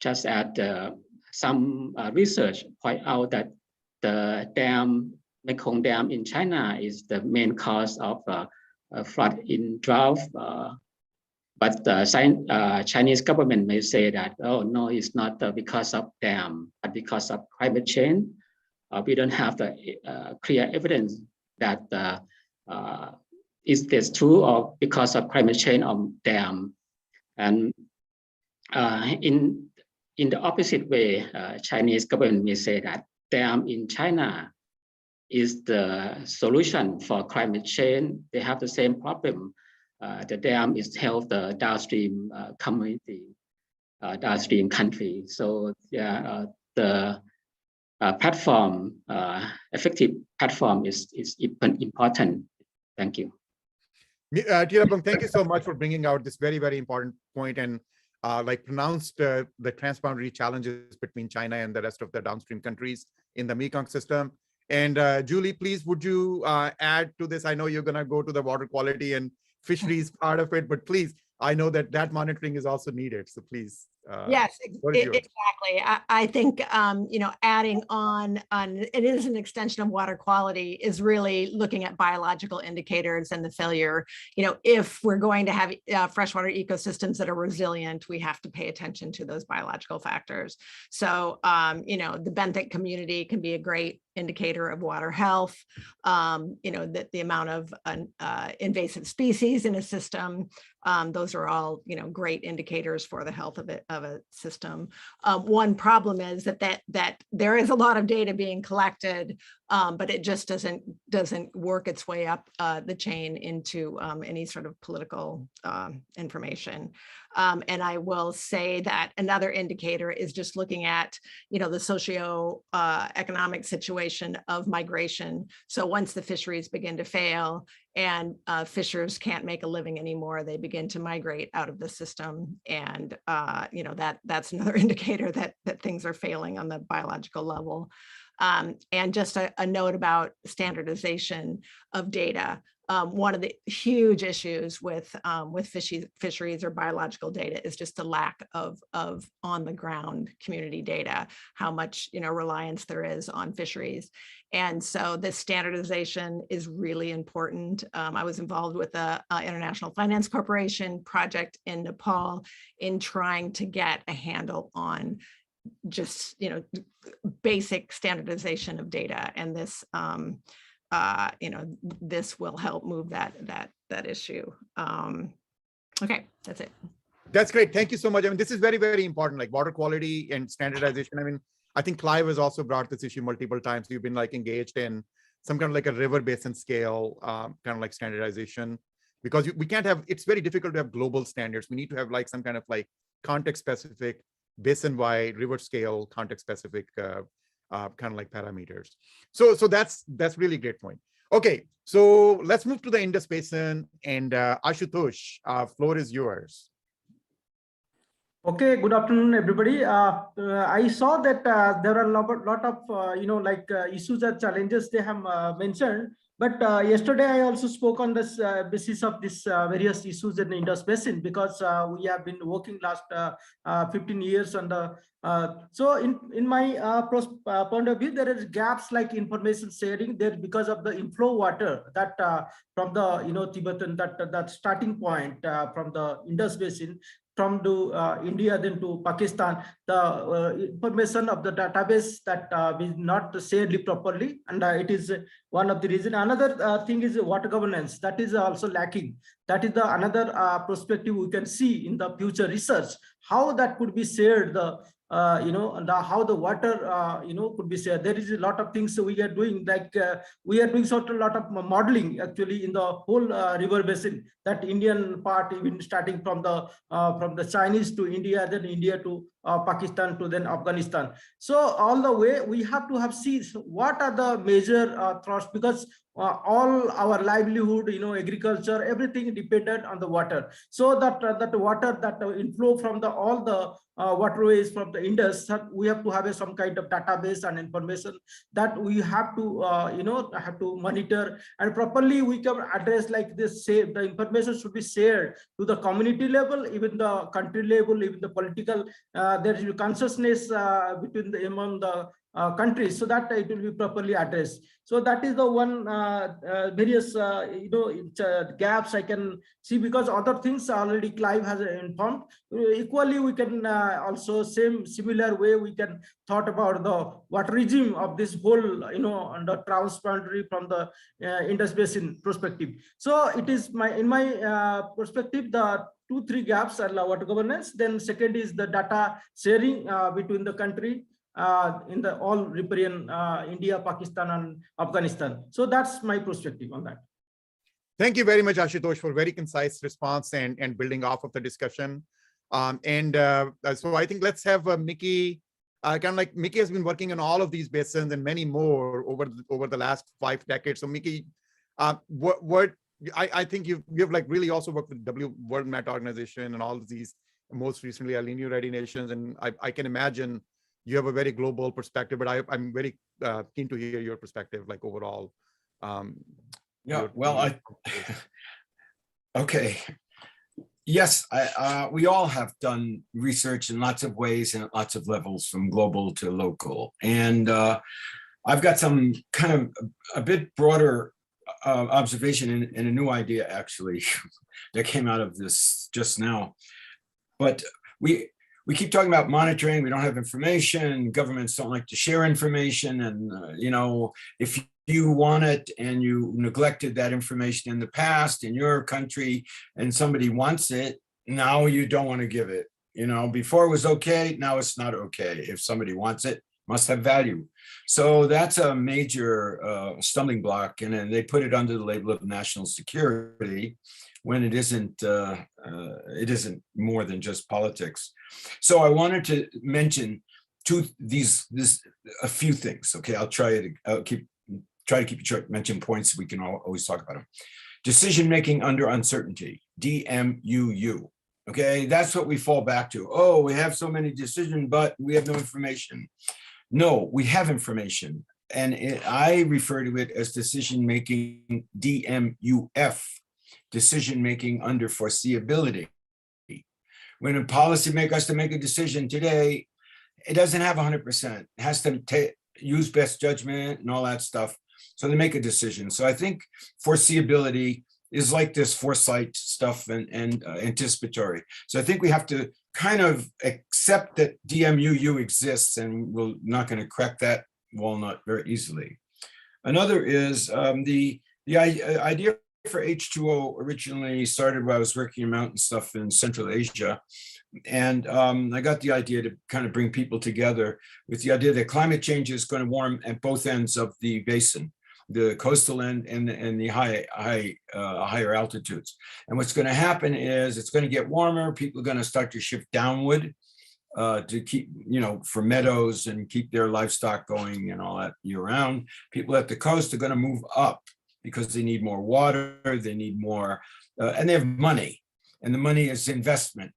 Just as some research point out that the Mekong Dam in China is the main cause of flood in drought. But the Chinese government may say that, oh no, it's not because of dam, but because of climate change. We don't have the clear evidence that is this true or because of climate change or dam. And in the opposite way, Chinese government may say that dam in China is the solution for climate change. They have the same problem. The dam is help the downstream community, downstream country. So yeah, the platform, effective platform is important. Thank you. Tirapong, thank you so much for bringing out this very, very important point and like pronounced the transboundary challenges between China and the rest of the downstream countries in the Mekong system. And Julie, please, would you add to this? I know you're gonna go to the water quality and fisheries part of it, but please, I know that monitoring is also needed. So please. Yes, exactly. I think, adding on, it is an extension of water quality is really looking at biological indicators and the failure. If we're going to have freshwater ecosystems that are resilient, we have to pay attention to those biological factors. So, the benthic community can be a great indicator of water health. That the amount of invasive species in a system, those are all, great indicators for the health of a system. One problem is that there is a lot of data being collected, but it just doesn't work its way up the chain into any sort of political information. And I will say that another indicator is just looking at, the socio-economic situation of migration. So once the fisheries begin to fail and fishers can't make a living anymore, they begin to migrate out of the system. And, that's another indicator that things are failing on the biological level. And just a note about standardization of data. one of the huge issues with fisheries or biological data is just the lack of on the ground community data, how much reliance there is on fisheries. And so this standardization is really important. I was involved with the International Finance Corporation project in Nepal in trying to get a handle on just basic standardization of data, and this this will help move that issue. Okay, that's it. That's great. Thank you so much. I mean, this is very, very important, like water quality and standardization. I mean, I think Clive has also brought this issue multiple times. You've been like engaged in some kind of like a river basin scale kind of like standardization, because we can't have, it's very difficult to have global standards. We need to have like some kind of like context specific, basin wide, river scale, context specific kind of like parameters. So that's really great point. Okay, so let's move to the Indus Basin, and Ashutosh, floor is yours. Okay, good afternoon, everybody. I saw that there are a lot of issues and challenges they have mentioned. But yesterday I also spoke on this basis of this various issues in the Indus Basin, because we have been working last 15 years on the. So in my point of view, there is gaps like information sharing there because of the inflow water that from the Tibetan that starting point from the Indus Basin, from to India, then to Pakistan, the information of the database that is not shared properly, and it is one of the reasons. Another thing is water governance, that is also lacking. That is the another perspective we can see in the future research, how that could be shared, the how the water could be shared. There is a lot of things we are doing, like we are doing sort of a lot of modeling actually in the whole river basin, that Indian part, even starting from the Chinese to India, then India to Pakistan to then Afghanistan. So all the way we have to have seen what are the major thrusts, because all our livelihood, agriculture, everything depended on the water. So that water that inflow from all the waterways from the Indus, we have to have some kind of database and information that we have to have to monitor, and properly we can address like this. Say the information should be shared to the community level, even the country level, even the political. There is consciousness between among the countries, so that it will be properly addressed. So that is the one various gaps I can see, because other things already Clive has informed. Equally, we can also similar way we can thought about the water regime of this whole on the transboundary from the Indus Basin perspective. So it is in my perspective, the 2-3 gaps are water governance. Then second is the data sharing between the country in the all riparian India, Pakistan, and Afghanistan. So that's my perspective on that. Thank you very much, Ashutosh, for very concise response and building off of the discussion. So I think let's have Mickey. Kind of like Mickey has been working on all of these basins and many more over the last 5 decades. So Mickey, what I think you have like really also worked with World Met Organization and all of these, most recently El Niño Ready Nations, and I can imagine you have a very global perspective, but I'm very keen to hear your perspective, like overall. Yeah, well, okay. Yes, we all have done research in lots of ways and at lots of levels, from global to local. And I've got some kind of a bit broader observation and a new idea, actually, that came out of this just now. But we keep talking about monitoring. We don't have information. Governments don't like to share information. And, if you want it and you neglected that information in the past in your country and somebody wants it, now you don't want to give it. Before it was okay, now it's not okay. If somebody wants it, must have value. So that's a major stumbling block. And then they put it under the label of national security, when it isn't more than just politics. So I wanted to mention a few things. Okay, I'll try to keep it short, mention points, we can always talk about them. Decision-making under uncertainty, DMUU. Okay, that's what we fall back to. Oh, we have so many decisions, but we have no information. No, we have information. I refer to it as decision-making DMUF, decision-making under foreseeability. When a policymaker has to make a decision today, it doesn't have 100%. It has to use best judgment and all that stuff. So they make a decision. So I think foreseeability is like this foresight stuff and anticipatory. So I think we have to kind of accept that DMUU exists, and we're not going to crack that walnut very easily. Another is the idea for H2O originally started when I was working in mountain stuff in Central Asia. And I got the idea to kind of bring people together with the idea that climate change is going to warm at both ends of the basin, the coastal end and the higher altitudes. And what's going to happen is it's going to get warmer. People are going to start to shift downward to keep, for meadows and keep their livestock going and all that year round. People at the coast are going to move up because they need more water, they need more, and they have money. And the money is investment.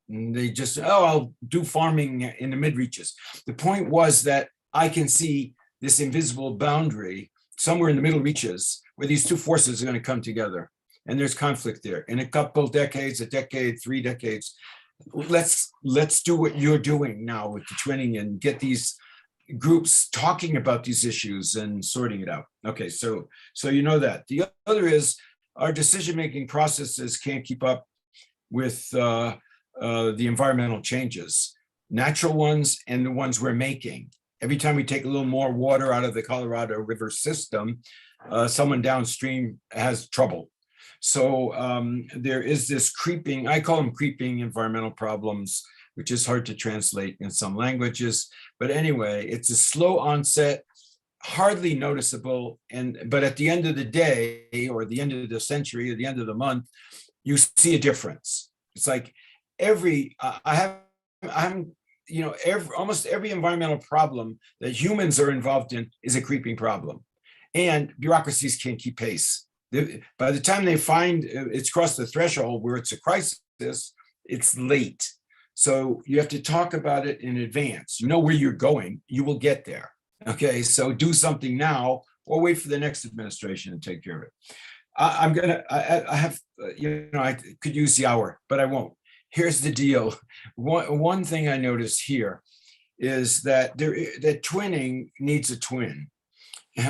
And they just, I'll do farming in the mid-reaches. The point was that I can see this invisible boundary somewhere in the middle reaches where these two forces are going to come together. And there's conflict there. In a couple decades, a decade, 3 decades, let's do what you're doing now with the twinning and get these groups talking about these issues and sorting it out. Okay, so you know that. The other is our decision-making processes can't keep up with the environmental changes, natural ones and the ones we're making. Every time we take a little more water out of the Colorado River system, someone downstream has trouble. So there is this creeping, I call them creeping environmental problems, which is hard to translate in some languages. But anyway, it's a slow onset, hardly noticeable. But at the end of the day, or the end of the century, or the end of the month, you see a difference. It's like almost every environmental problem that humans are involved in is a creeping problem. And bureaucracies can't keep pace. By the time they find it's crossed the threshold where it's a crisis, it's late. So you have to talk about it in advance. You know where you're going, you will get there. Okay, so do something now or wait for the next administration to take care of it. I could use the hour, but I won't. Here's the deal. One thing I noticed here is that that twinning needs a twin,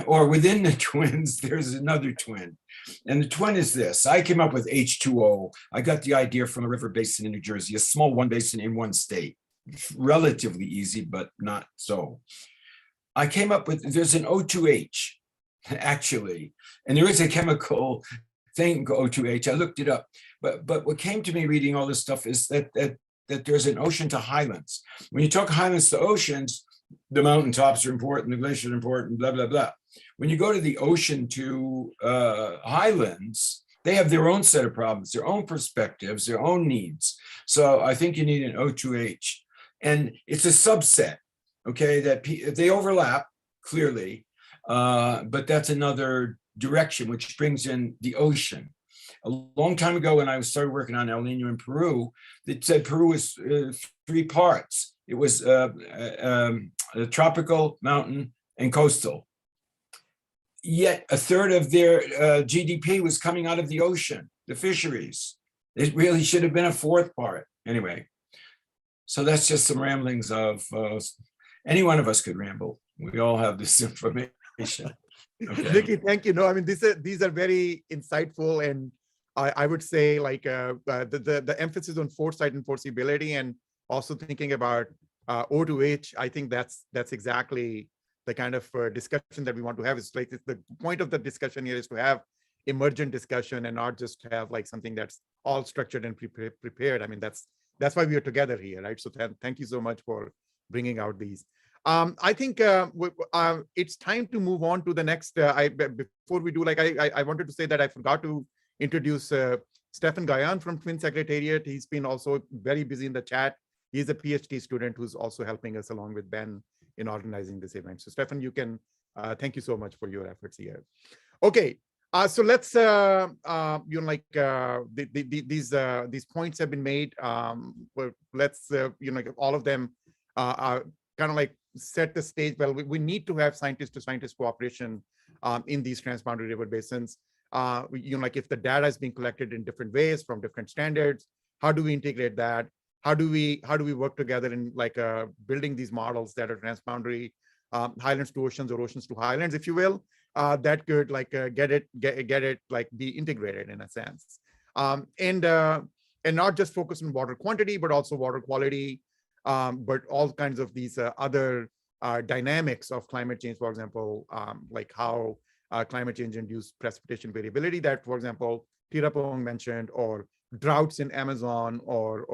or within the twins, there's another twin. And the twin is this. I came up with H2O. I got the idea from a river basin in New Jersey, a small one basin in one state. Relatively easy, but not so. I came up with, there's an O2H, actually, and there is a chemical thing, O2H. I looked it up. But what came to me reading all this stuff is that there's an ocean to highlands. When you talk highlands to oceans, the mountaintops are important, the glaciers are important, blah, blah, blah. When you go to the ocean to highlands, they have their own set of problems, their own perspectives, their own needs. So I think you need an O2H. And it's a subset, okay, that they overlap clearly, but that's another direction, which brings in the ocean. A long time ago, when I started working on El Nino in Peru, it said Peru was 3 parts. It was tropical, mountain, and coastal. Yet a third of their GDP was coming out of the ocean, the fisheries. It really should have been a 4th part. Anyway, so that's just some ramblings of, any one of us could ramble. We all have this information. Okay. Vicky, thank you. No, I mean, these are very insightful, and I would say like the emphasis on foresight and foreseeability, and also thinking about O2H. I think that's exactly the kind of discussion that we want to have. It's like the point of the discussion here is to have emergent discussion and not just have like something that's all structured and prepared. I mean, that's why we are together here, right? So thank you so much for bringing out these. I think it's time to move on to the next. Before we do, like I wanted to say that I forgot to introduce Stefan Gayan from Twin Secretariat. He's been also very busy in the chat. He's a PhD student who's also helping us along with Ben in organizing this event. So Stefan, you can, thank you so much for your efforts here. Okay, so let's, these points have been made. Let's, all of them are kind of like set the stage. Well, we need to have scientist to scientist cooperation in these transboundary river basins. Like if the data is being collected in different ways from different standards, how do we integrate that? How do we work together in like building these models that are transboundary, highlands to oceans or oceans to highlands, if you will, that could like get it like be integrated in a sense, and not just focus on water quantity, but also water quality, but all kinds of these other dynamics of climate change, for example, like how climate change induced precipitation variability that, for example, Tirapong mentioned, or droughts in Amazon or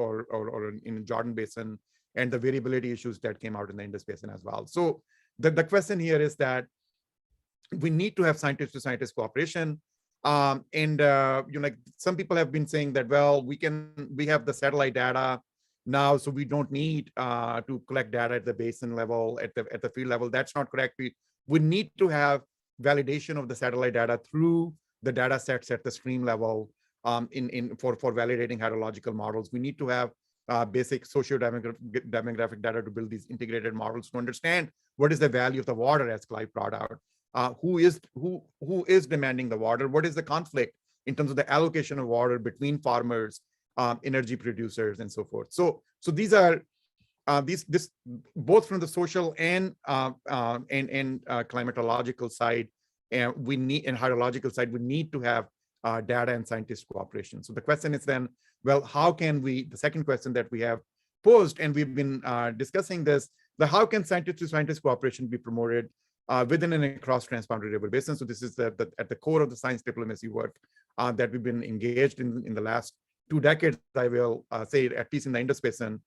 in Jordan Basin, and the variability issues that came out in the Indus Basin as well. So the question here is that we need to have scientist to scientist cooperation. Like some people have been saying that, well, we have the satellite data now, so we don't need to collect data at the basin level, at the field level. That's not correct. We need to have validation of the satellite data through the data sets at the stream level for validating hydrological models. We need to have basic socio-demographic data to build these integrated models to understand what is the value of the water, as Clive brought out. Who is demanding the water? What is the conflict in terms of the allocation of water between farmers, energy producers, and so forth? So these are this both from the social and climatological side, and hydrological side, we need to have data and scientist cooperation. So the question is then, well, how can we? The second question that we have posed, and we've been discussing this, how can scientist to scientist cooperation be promoted within and across transboundary river basins? So this is at the core of the science diplomacy work that we've been engaged in the last 2 decades. I will say, at least in the Indus Basin.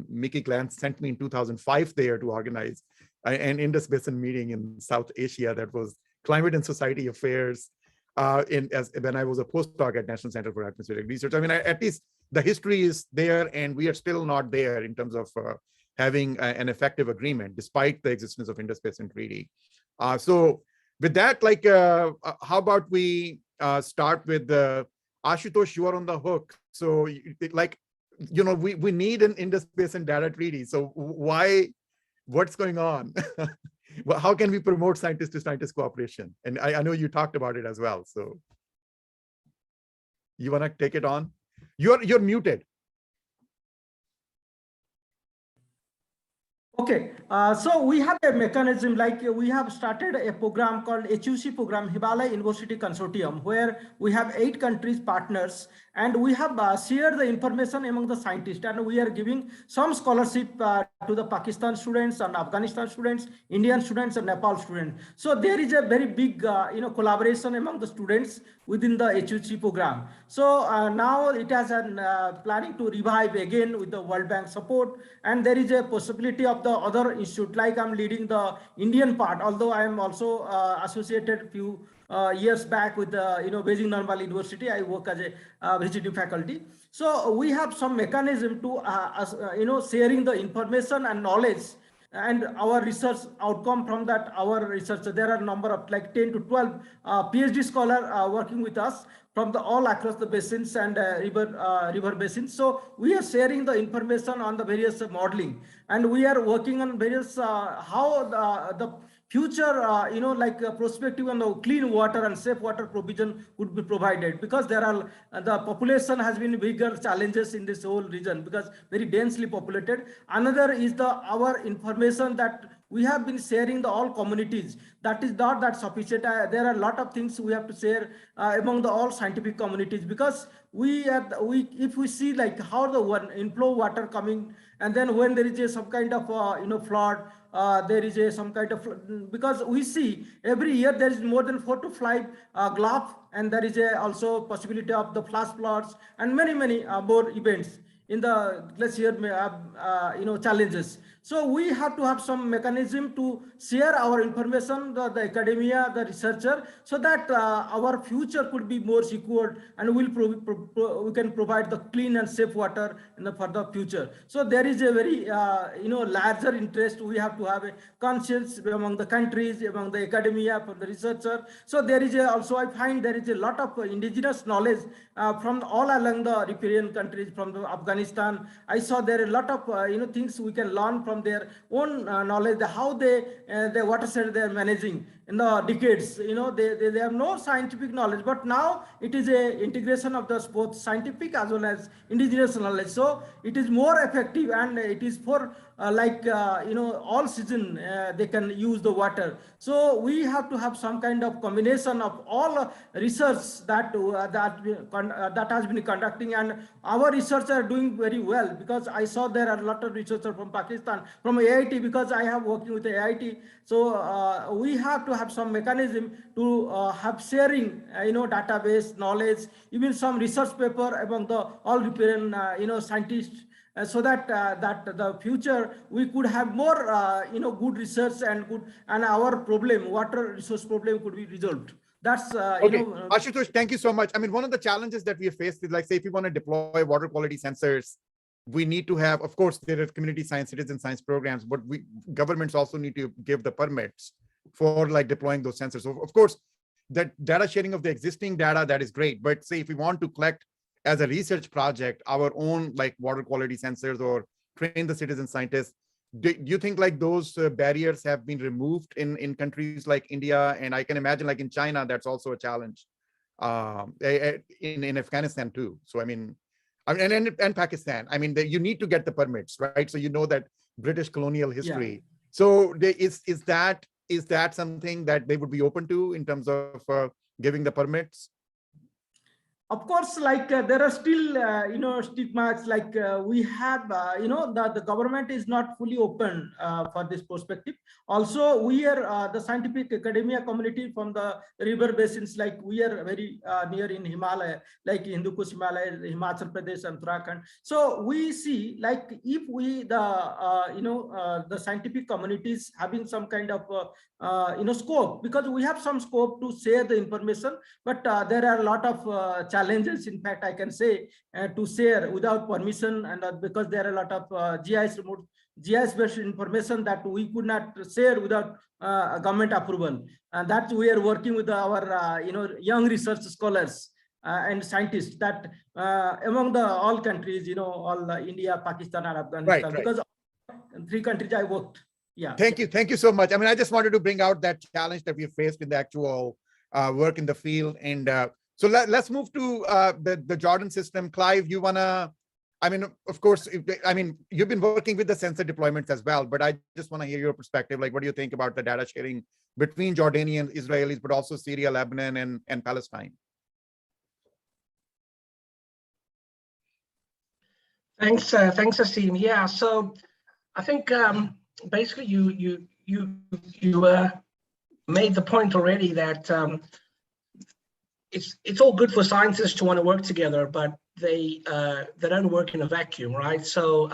Mickey Glantz sent me in 2005 there to organize an Indus Basin meeting in South Asia that was Climate and Society Affairs when I was a postdoc at National Center for Atmospheric Research. I mean, at least the history is there, and we are still not there in terms of having an effective agreement, despite the existence of Indus Basin Treaty. So with that, like, how about we start with Ashutosh, you are on the hook. So like, we need an Indus Basin data treaty. So what's going on? Well, how can we promote scientist to scientist cooperation? And I know you talked about it as well. So you want to take it on? You're muted. Okay, so we have a mechanism, like we have started a program called HUC program, Himalaya University Consortium, where we have 8 countries partners, and we have shared the information among the scientists, and we are giving some scholarship to the Pakistan students and Afghanistan students, Indian students, and Nepal students. So there is a very big collaboration among the students within the HUC program. So now it has an planning to revive again with the World Bank support, and there is a possibility of the other institute, like I'm leading the Indian part, although I am also associated few years back with the Beijing Normal University. I work as a visiting faculty. So we have some mechanism to sharing the information and knowledge and our research outcome from that, our research. So there are a number of like 10 to 12 PhD scholars working with us from all across the basins and river basins. So we are sharing the information on the various modeling, and we are working on various how the future perspective on the clean water and safe water provision would be provided, because there are the population has been bigger challenges in this whole region because very densely populated. Another is our information that we have been sharing the all communities. That is not that sufficient. There are a lot of things we have to share among the all scientific communities, because if we see like how the inflow water coming, and then when there is some kind of flood, there is some kind of, because we see every year there is more than 4 to 5 gulf, and there is also possibility of the flash floods and many more events in the glacier challenges. So we have to have some mechanism to share our information, the academia, the researcher, so that our future could be more secured, and we can provide the clean and safe water for the future. So there is a very larger interest. We have to have a conscience among the countries, among the academia, for the researcher. So there is also, I find there is a lot of indigenous knowledge from all along the riparian countries, from Afghanistan. I saw there are a lot of things we can learn from from their own knowledge, how the watershed they're managing in the decades. They have no scientific knowledge, but now it is a integration of both scientific as well as indigenous knowledge. So it is more effective, and it is for all season they can use the water. So we have to have some kind of combination of all research that has been conducting, and our researchers are doing very well, because I saw there are a lot of researchers from Pakistan, from AIT, because I have working with AIT. So we have to have some mechanism to have sharing, database knowledge, even some research paper among the all European, scientists, so that the future we could have more, good research and our problem, water resource problem, could be resolved. That's okay. Ashutosh, thank you so much. I mean, one of the challenges that we have faced is, like, say, if you want to deploy water quality sensors, we need to have, of course, there are community science, citizen science programs, but governments also need to give the permits for like deploying those sensors. So of course, that data sharing of the existing data, that is great. But say if we want to collect as a research project our own like water quality sensors or train the citizen scientists, do you think like those barriers have been removed in countries like India? And I can imagine like in China, that's also a challenge, in Afghanistan too. So I mean, and Pakistan, I mean, you need to get the permits, right? So you know that British colonial history. Yeah. So is that something that they would be open to in terms of giving the permits? Of course, like there are still, stigmas, like we have, the government is not fully open for this perspective. Also, we are the scientific academia community from the river basins, like we are very near in Himalaya, like Hindu Kush Himalaya, Himachal Pradesh and Uttarakhand. So we see like if we, the scientific communities having some kind of, scope, because we have some scope to share the information, but there are a lot of challenges, in fact, I can say, to share without permission, and because there are a lot of GIS-based information that we could not share without government approval. And that we are working with our, young research scholars and scientists that among all countries, all India, Pakistan, and Afghanistan, right. Because 3 countries I worked. Yeah. Thank you so much. I mean, I just wanted to bring out that challenge that we faced in the actual work in the field. And so let's move to the Jordan system. Clive, you wanna, I mean, of course, you've been working with the sensor deployments as well, but I just want to hear your perspective. Like, what do you think about the data sharing between Jordanians, Israelis, but also Syria, Lebanon, and Palestine? Thanks, Asim. Yeah, so I think basically you made the point already that it's all good for scientists to want to work together, but they don't work in a vacuum, right? So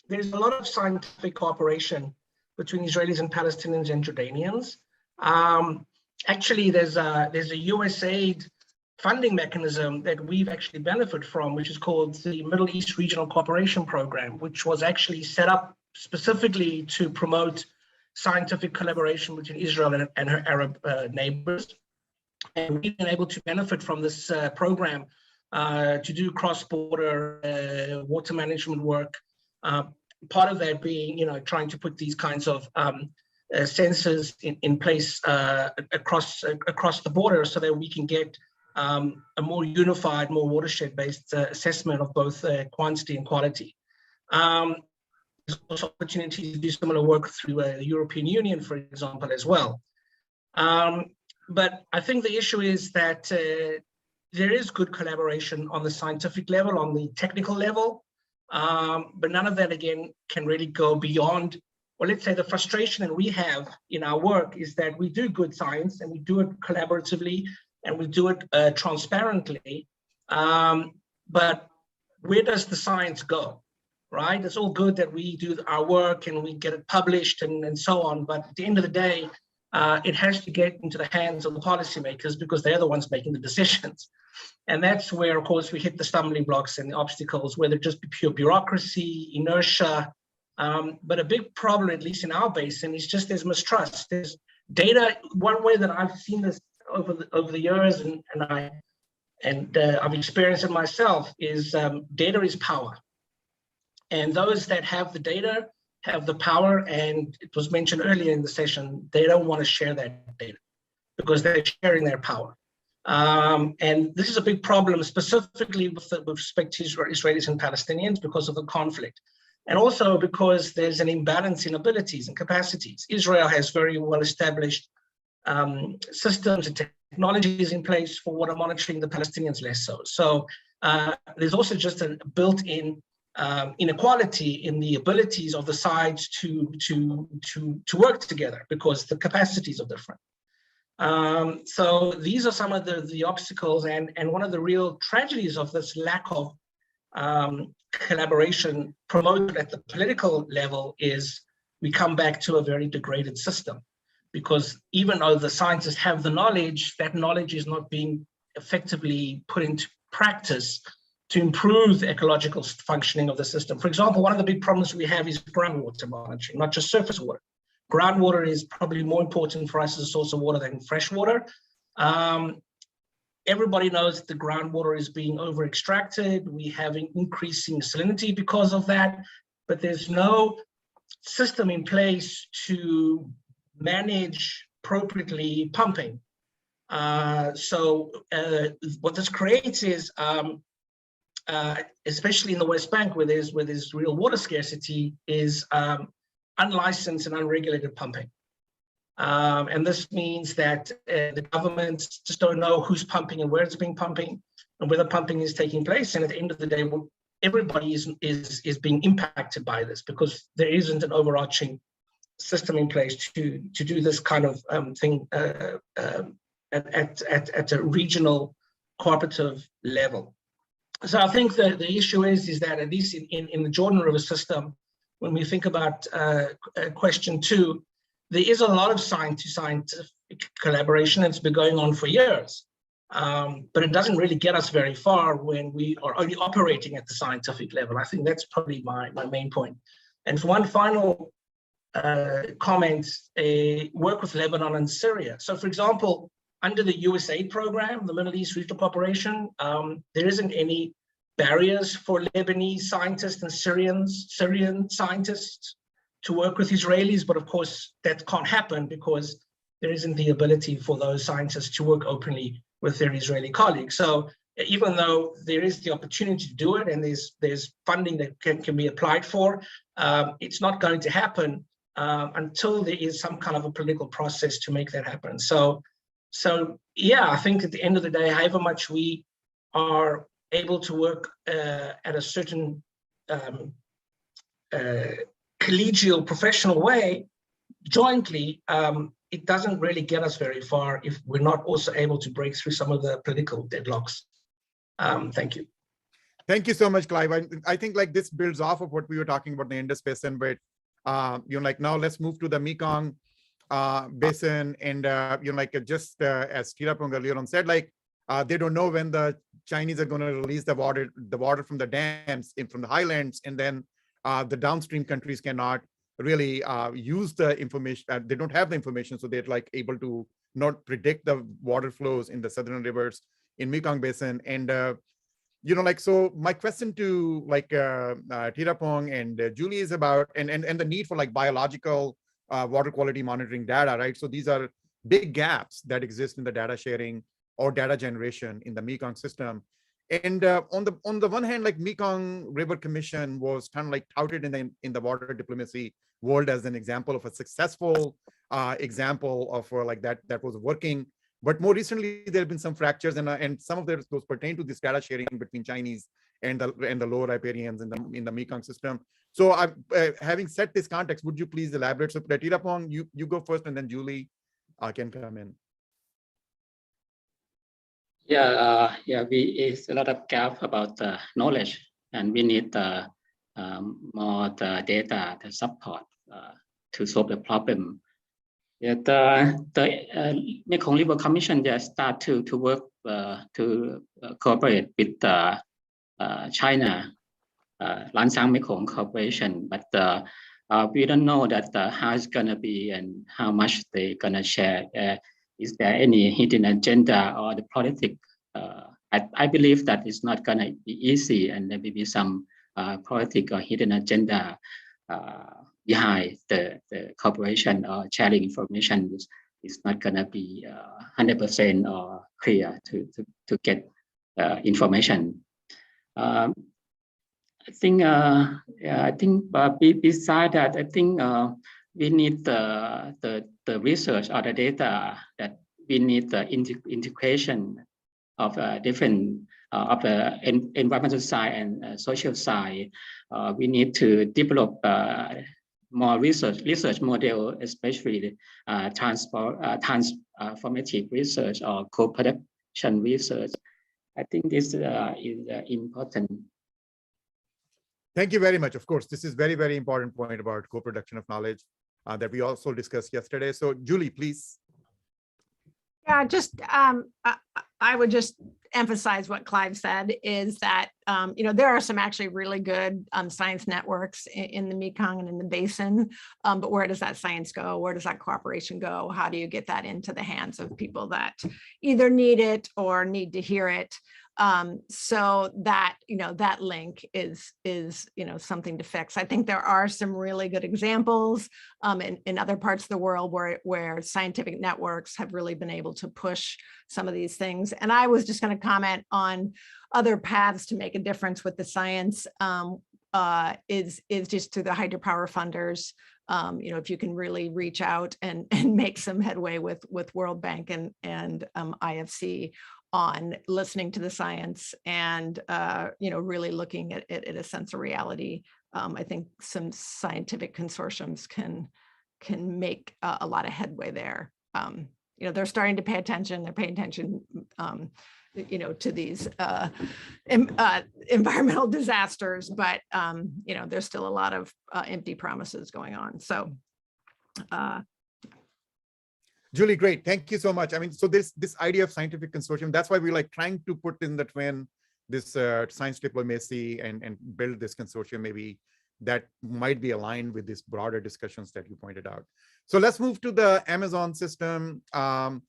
there's a lot of scientific cooperation between Israelis and Palestinians and Jordanians. Actually, there's a USAID funding mechanism that we've actually benefited from, which is called the Middle East Regional Cooperation Program, which was actually set up specifically to promote scientific collaboration between Israel and her Arab neighbors. And we've been able to benefit from this program to do cross-border water management work. Part of that being, trying to put these kinds of sensors in place across the border so that we can get a more unified, more watershed-based assessment of both quantity and quality. There's also opportunity to do similar work through the European Union, for example, as well. But I think the issue is that there is good collaboration on the scientific level, on the technical level, but none of that, again, can really go beyond, or let's say the frustration that we have in our work is that we do good science and we do it collaboratively and we do it transparently, but where does the science go, right? It's all good that we do our work and we get it published and so on, but at the end of the day, it has to get into the hands of the policymakers because they're the ones making the decisions. And that's where, of course, we hit the stumbling blocks and the obstacles, whether it just be pure bureaucracy, inertia. But a big problem, at least in our basin, is just there's mistrust. There's data. One way that I've seen this over the years, and I've experienced it myself, is data is power. And those that have the data have the power, and it was mentioned earlier in the session, they don't want to share that data because they're sharing their power. And this is a big problem, specifically with respect to Israelis and Palestinians because of the conflict. And also because there's an imbalance in abilities and capacities. Israel has very well-established systems and technologies in place for water monitoring, the Palestinians less so. So there's also just a built-in inequality in the abilities of the sides to work together because the capacities are different. So these are some of the obstacles, and one of the real tragedies of this lack of collaboration promoted at the political level is we come back to a very degraded system, because even though the scientists have the knowledge, that knowledge is not being effectively put into practice to improve the ecological functioning of the system. For example, one of the big problems we have is groundwater monitoring, not just surface water. Groundwater is probably more important for us as a source of water than fresh water. Everybody knows that the groundwater is being over-extracted. We have an increasing salinity because of that, but there's no system in place to manage appropriately pumping. So what this creates is, especially in the West Bank where there's real water scarcity, is unlicensed and unregulated pumping. And this means that the governments just don't know who's pumping and where it's being pumping and whether pumping is taking place. And at the end of the day, everybody is being impacted by this because there isn't an overarching system in place to do this kind of thing at a regional cooperative level. So I think that the issue is that at least in the Jordan River system, when we think about question 2, there is a lot of scientific collaboration. It's been going on for years, but it doesn't really get us very far when we are only operating at the scientific level. I think that's probably my main point. And for one final comment, work with Lebanon and Syria. So for example, under the USAID program, the Middle East Regional Cooperation, there isn't any barriers for Lebanese scientists and Syrian scientists to work with Israelis, but of course that can't happen because there isn't the ability for those scientists to work openly with their Israeli colleagues. So even though there is the opportunity to do it and there's funding that can be applied for, it's not going to happen until there is some kind of a political process to make that happen. So yeah, I think at the end of the day, however much we are able to work at a certain collegial, professional way, jointly, it doesn't really get us very far if we're not also able to break through some of the political deadlocks. Thank you. Thank you so much, Clive. I think like this builds off of what we were talking about in the Indus Basin, but like now let's move to the Mekong Basin, and just as Tirapong earlier on said, like they don't know when the Chinese are going to release the water from the dams from the highlands, and then the downstream countries cannot really use the information. They don't have the information, so they're like able to not predict the water flows in the southern rivers in Mekong Basin. And so my question to like Tirapong and Julie is about and the need for like biological water quality monitoring data, right? So these are big gaps that exist in the data sharing or data generation in the Mekong system. And on the one hand, like Mekong River Commission was kind of like touted in the water diplomacy world as an example of a successful example of like that was working. But more recently, there have been some fractures, and some of those pertain to this data sharing between Chinese and the lower riparians in the Mekong system. So having set this context, would you please elaborate? So Tirapong, you go first, and then Julie can come in. Yeah, is a lot of gap about the knowledge, and we need more the data to support to solve the problem. Yeah, the Mekong River Commission just start to work to cooperate with China, Lansang Mekong Corporation, but we don't know that how it's gonna be and how much they're gonna share. Is there any hidden agenda or the politics? I believe that it's not gonna be easy, and there may be some political or hidden agenda behind the cooperation or sharing information is not going to be 100% or clear to get information. I think beside that, I think we need the research or the data that we need the integration of different of the environmental side and social side. We need to develop more research model, especially transformative research or co-production research. I think this is important. Thank you very much. Of course, this is very, very important point about co-production of knowledge that we also discussed yesterday. So Julie, please. Yeah, just I would just emphasize what Clive said is that, there are some actually really good science networks in the Mekong and in the basin, but where does that science go? Where does that cooperation go? How do you get that into the hands of people that either need it or need to hear it? So that, that link is something to fix. I think there are some really good examples in other parts of the world where scientific networks have really been able to push some of these things. And I was just going to comment on other paths to make a difference with the science is just through the hydropower funders. If you can really reach out and make some headway with World Bank and IFC on listening to the science and really looking at it in a sense of reality. I think some scientific consortiums can make a lot of headway there. They're starting to pay attention. They're paying attention to these environmental disasters, but there's still a lot of empty promises going on. So Julie, great. Thank you so much. I mean, so this idea of scientific consortium, that's why we're trying to put in the twin this science diplomacy and build this consortium maybe that might be aligned with these broader discussions that you pointed out. So let's move to the Amazon system. I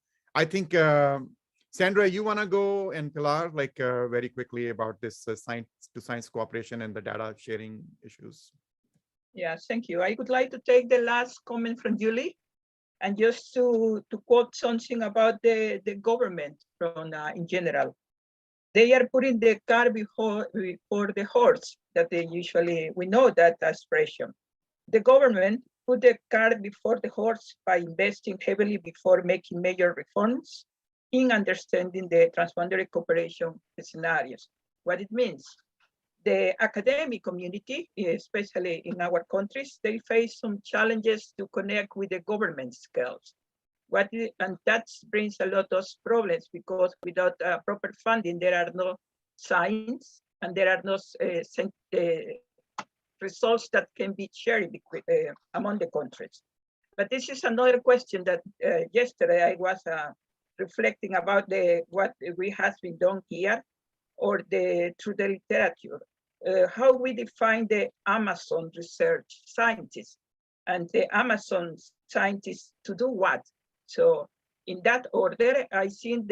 think, Sandra, you want to go, and Pilar, very quickly about this science to science cooperation and the data sharing issues. Yeah, thank you. I would like to take the last comment from Julie. And just to quote something about the government from in general, they are putting the cart before the horse. That we know that expression. The government put the cart before the horse by investing heavily before making major reforms in understanding the transboundary cooperation scenarios. What it means. The academic community, especially in our countries, they face some challenges to connect with the government scales. And that brings a lot of problems because without proper funding, there are no science and there are no results that can be shared among the countries. But this is another question that yesterday I was reflecting about what we have been done here or through the literature. How we define the Amazon research scientists and the Amazon scientists to do what. So in that order, I think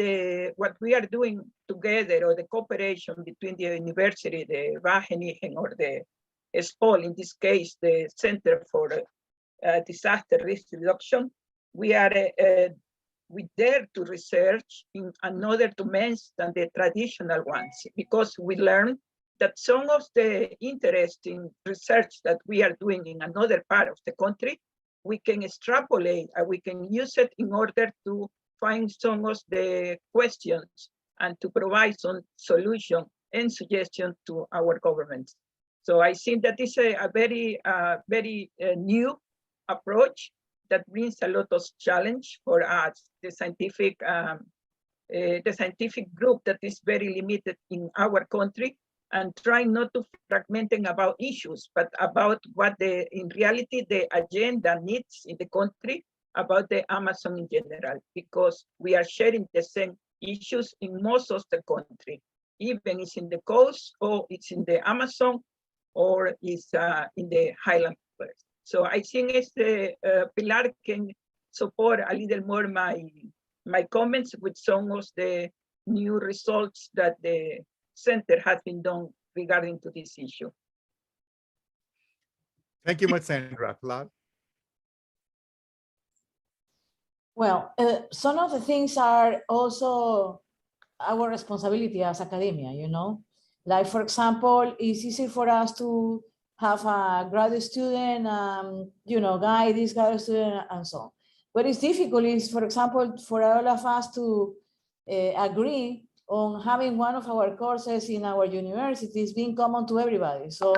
what we are doing together or the cooperation between the university, the Wageningen or the SPOL, in this case, the Center for Disaster Risk Reduction, we dare to research in another domains than the traditional ones because we learn that some of the interesting research that we are doing in another part of the country, we can extrapolate and we can use it in order to find some of the questions and to provide some solution and suggestion to our governments. So I think that is a very new approach that brings a lot of challenge for us, the scientific group that is very limited in our country, and trying not to fragmenting about issues, but about what in reality the agenda needs in the country about the Amazon in general, because we are sharing the same issues in most of the country, even it's in the coast or it's in the Amazon or it's in the Highlands. So I think it's Pilar can support a little more my comments with some of the new results that the center has been done regarding to this issue. Thank you much, Sandra. Pilar? Well, some of the things are also our responsibility as academia, you know, like for example, it's easy for us to have a graduate student, you know, guide this graduate student and so on. What is difficult is, for example, for all of us to agree on having one of our courses in our universities being common to everybody. So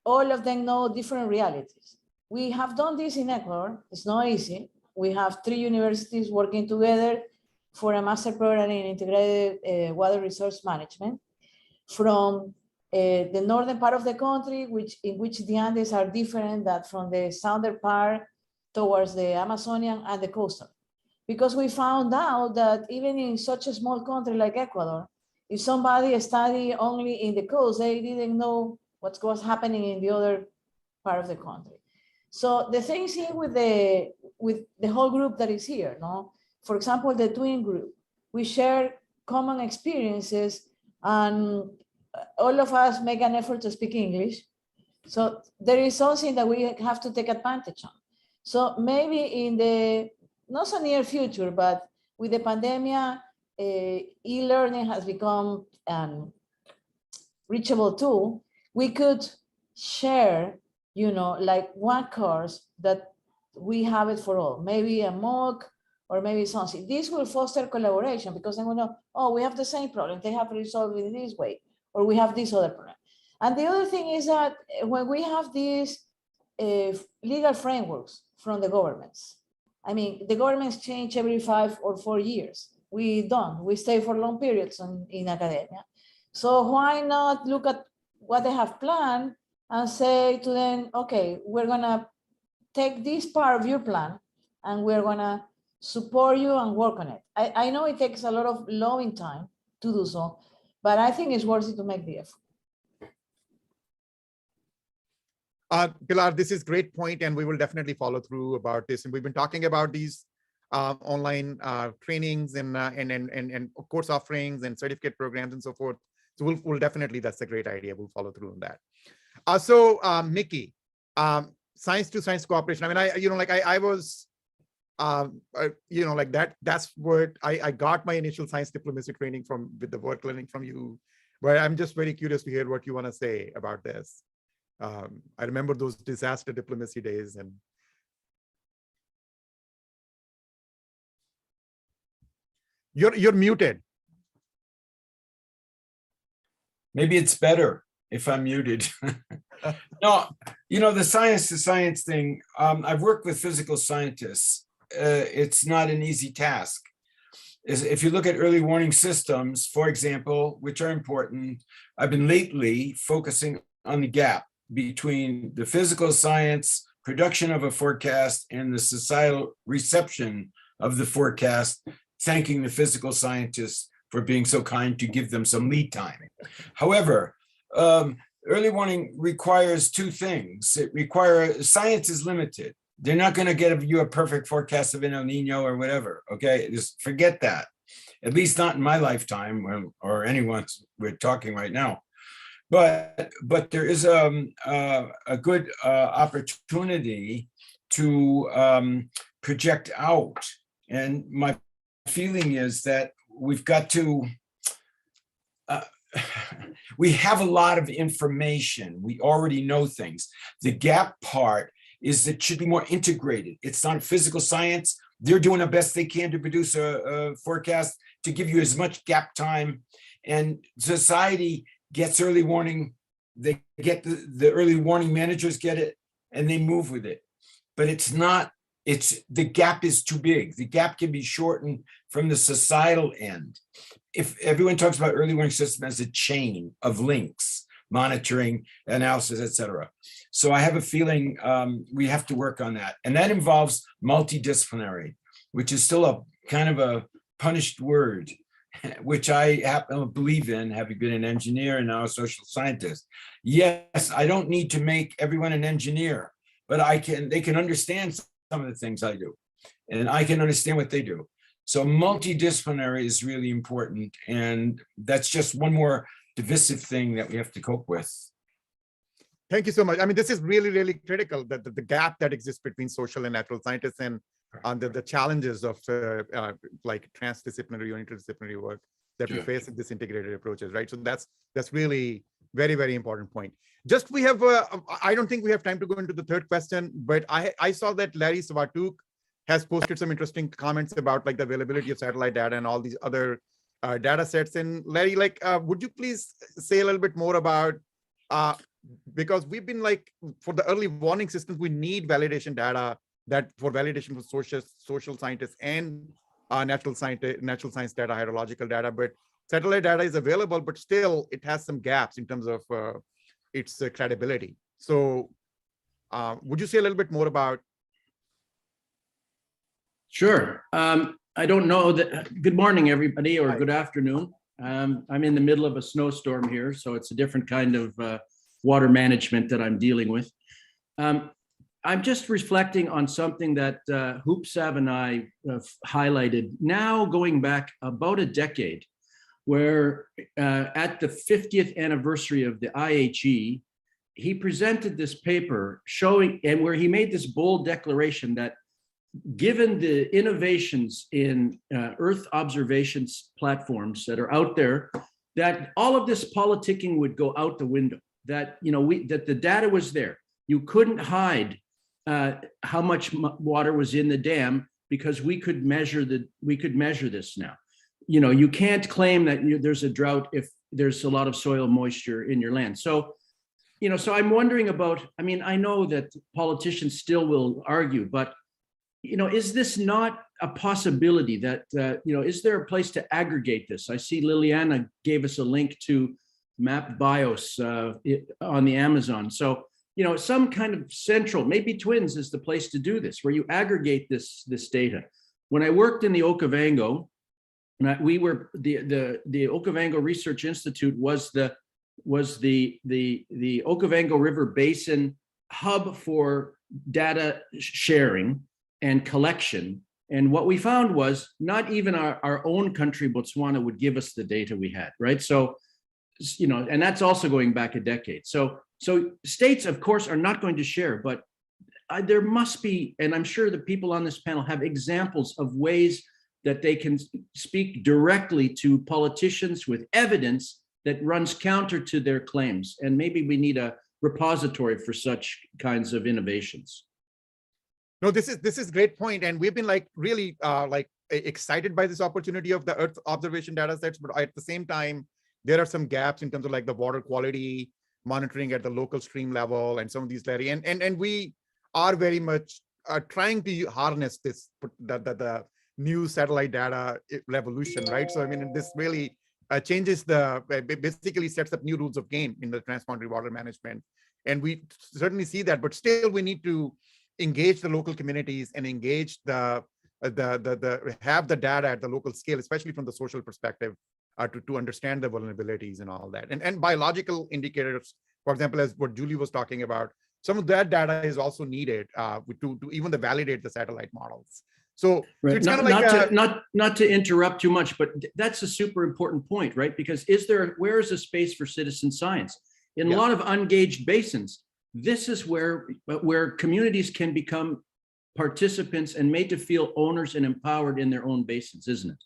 all of them know different realities. We have done this in Ecuador. It's not easy. We have 3 universities working together for a master program in integrated water resource management from the northern part of the country, in which the Andes are different than from the southern part towards the Amazonian and the coastal. Because we found out that even in such a small country like Ecuador, if somebody studied only in the coast, they didn't know what was happening in the other part of the country. So the thing is here with the whole group that is here, no? For example, the twin group, we share common experiences and all of us make an effort to speak English. So there is something that we have to take advantage of. So maybe in the not so near future, but with the pandemic, e-learning has become reachable tool. We could share, you know, like one course that we have it for all, maybe a MOOC or maybe something. This will foster collaboration because then we know, oh, we have the same problem. They have resolved it this way, or we have this other problem. And the other thing is that when we have these legal frameworks from the governments, I mean, the governments change every 5 or 4 years. We don't, we stay for long periods in academia. So why not look at what they have planned and say to them, okay, we're gonna take this part of your plan and we're gonna support you and work on it. I know it takes a lot of lobbying time to do so, but I think it's worth it to make the effort. Pilar, this is great point, and we will definitely follow through about this. And we've been talking about these online trainings and course offerings and certificate programs and so forth. So we'll definitely, that's a great idea. We'll follow through on that. So Mickey, science to science cooperation. I mean, I was, like that's what I got my initial science diplomacy training from, with the work learning from you. But I'm just very curious to hear what you want to say about this. I remember those disaster diplomacy days, and you're muted. Maybe it's better if I'm muted. No, the science to science thing, I've worked with physical scientists. It's not an easy task. If you look at early warning systems, for example, which are important, I've been lately focusing on the gap between the physical science production of a forecast and the societal reception of the forecast, thanking the physical scientists for being so kind to give them some lead time. However, early warning requires 2 things. Science is limited. They're not going to give you a perfect forecast of an El Nino or whatever, okay? Just forget that. At least not in my lifetime or anyone's we're talking right now. But there is a good opportunity to project out. And my feeling is that we've got to, we have a lot of information. We already know things. The gap part is it should be more integrated. It's not physical science. They're doing the best they can to produce a forecast to give you as much gap time. And society gets early warning, they get the early warning managers get it and they move with it. But it's not, the gap is too big. The gap can be shortened from the societal end. If everyone talks about early warning system as a chain of links, monitoring, analysis, etc. So I have a feeling we have to work on that. And that involves multidisciplinary, which is still a kind of a punished word, which I happen to believe in, having been an engineer and now a social scientist. Yes, I don't need to make everyone an engineer, but they can understand some of the things I do, and I can understand what they do. So multidisciplinary is really important, and that's just one more divisive thing that we have to cope with. Thank you so much. I mean, this is really, really critical, that the gap that exists between social and natural scientists and the challenges of like transdisciplinary or interdisciplinary work that we face in this integrated approaches, right? So that's really very, very important point. Just we have, I don't think we have time to go into the third question, but I saw that Larry Savatuk has posted some interesting comments about like the availability of satellite data and all these other data sets. And Larry, like, would you please say a little bit more about, because we've been like, for the early warning systems, we need validation data that for validation for social scientists and natural science data, hydrological data, but satellite data is available, but still it has some gaps in terms of its credibility. So would you say a little bit more about? Sure. I don't know that. Good morning, everybody, or good afternoon. I'm in the middle of a snowstorm here, so it's a different kind of water management that I'm dealing with. I'm just reflecting on something that Hoopsav and I highlighted now going back about a decade, where at the 50th anniversary of the IHE, he presented this paper showing, and where he made this bold declaration that given the innovations in Earth observations platforms that are out there, that all of this politicking would go out the window. That that the data was there. You couldn't hide how much water was in the dam because we could measure this now. You can't claim that there's a drought if there's a lot of soil moisture in your land. So, so I'm wondering about. I mean, I know that politicians still will argue, but is this not a possibility that is there a place to aggregate this? I see Liliana gave us a link to Map BIOS on the Amazon. So, some kind of central, maybe Twins is the place to do this, where you aggregate this data. When I worked in the Okavango, we were the Okavango Research Institute was the Okavango River Basin hub for data sharing and collection. And what we found was not even our own country, Botswana, would give us the data we had, right? So, and that's also going back a decade. So states, of course, are not going to share, but there must be, and I'm sure the people on this panel have examples of ways that they can speak directly to politicians with evidence that runs counter to their claims. And maybe we need a repository for such kinds of innovations. No, this is great point, and we've been like really excited by this opportunity of the Earth observation data sets, but at the same time, there are some gaps in terms of like the water quality monitoring at the local stream level and some of these, Larry, and we are very much trying to harness this the new satellite data revolution, right? So I mean, this really changes basically sets up new rules of game in the transboundary water management, and we certainly see that, but still we need to engage the local communities and engage have the data at the local scale, especially from the social perspective, to understand the vulnerabilities and all that. And biological indicators, for example, as what Julie was talking about, some of that data is also needed to even validate the satellite models. So, right. So it's kind of like not to interrupt too much, but that's a super important point, right? Because where is the space for citizen science? In a lot of ungauged basins, this is where communities can become participants and made to feel owners and empowered in their own basins, isn't it?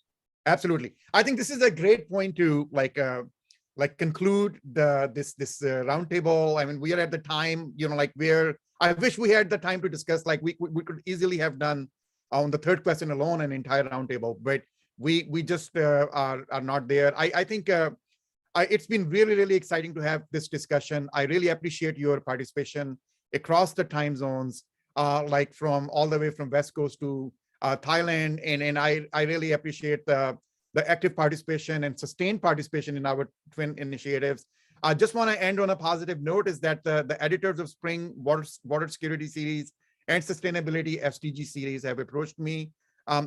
Absolutely. I think this is a great point to conclude this roundtable. I mean, we are at the time, where I wish we had the time to discuss, we could easily have done on the third question alone an entire roundtable, but we just are not there. I think it's been really, really exciting to have this discussion. I really appreciate your participation across the time zones, from all the way from West Coast to Thailand, and I really appreciate the active participation and sustained participation in our twin initiatives. I just want to end on a positive note is that the editors of Spring Water Security Series and Sustainability SDG Series have approached me.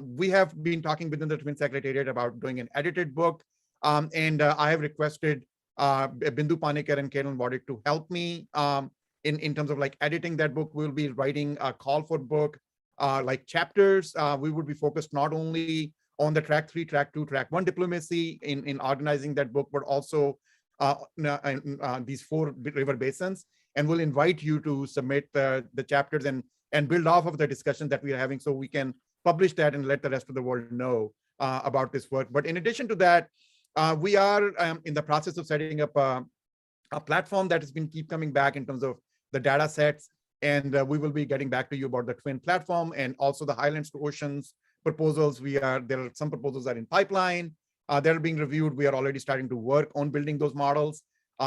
We have been talking within the Twin Secretariat about doing an edited book, and I have requested Bindu Panikkar and Karen Waddick to help me in terms of editing that book. We'll be writing a call for book, chapters. We would be focused not only on the track 3, track 2, track 1 diplomacy in organizing that book, but also these 4 river basins. and we'll invite you to submit the chapters and build off of the discussion that we are having so we can publish that and let the rest of the world know about this work. But in addition to that, we are in the process of setting up a platform that has been keep coming back in terms of the data sets. And we will be getting back to you about the twin platform and also the Highlands-to-Oceans proposals. There are some proposals that are in pipeline. They're being reviewed. We are already starting to work on building those models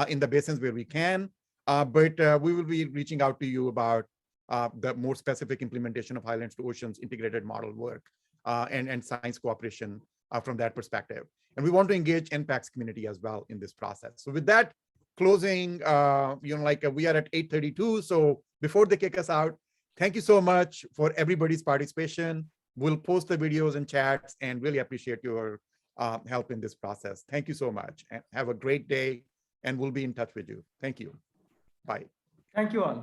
in the basins where we can. But we will be reaching out to you about the more specific implementation of Highlands-to-Oceans integrated model work and science cooperation from that perspective. And we want to engage NPAC's community as well in this process. So with that closing, we are at 8:32. So before they kick us out, thank you so much for everybody's participation. We'll post the videos and chats and really appreciate your help in this process. Thank you so much and have a great day, and we'll be in touch with you. Thank you. Bye. Thank you all.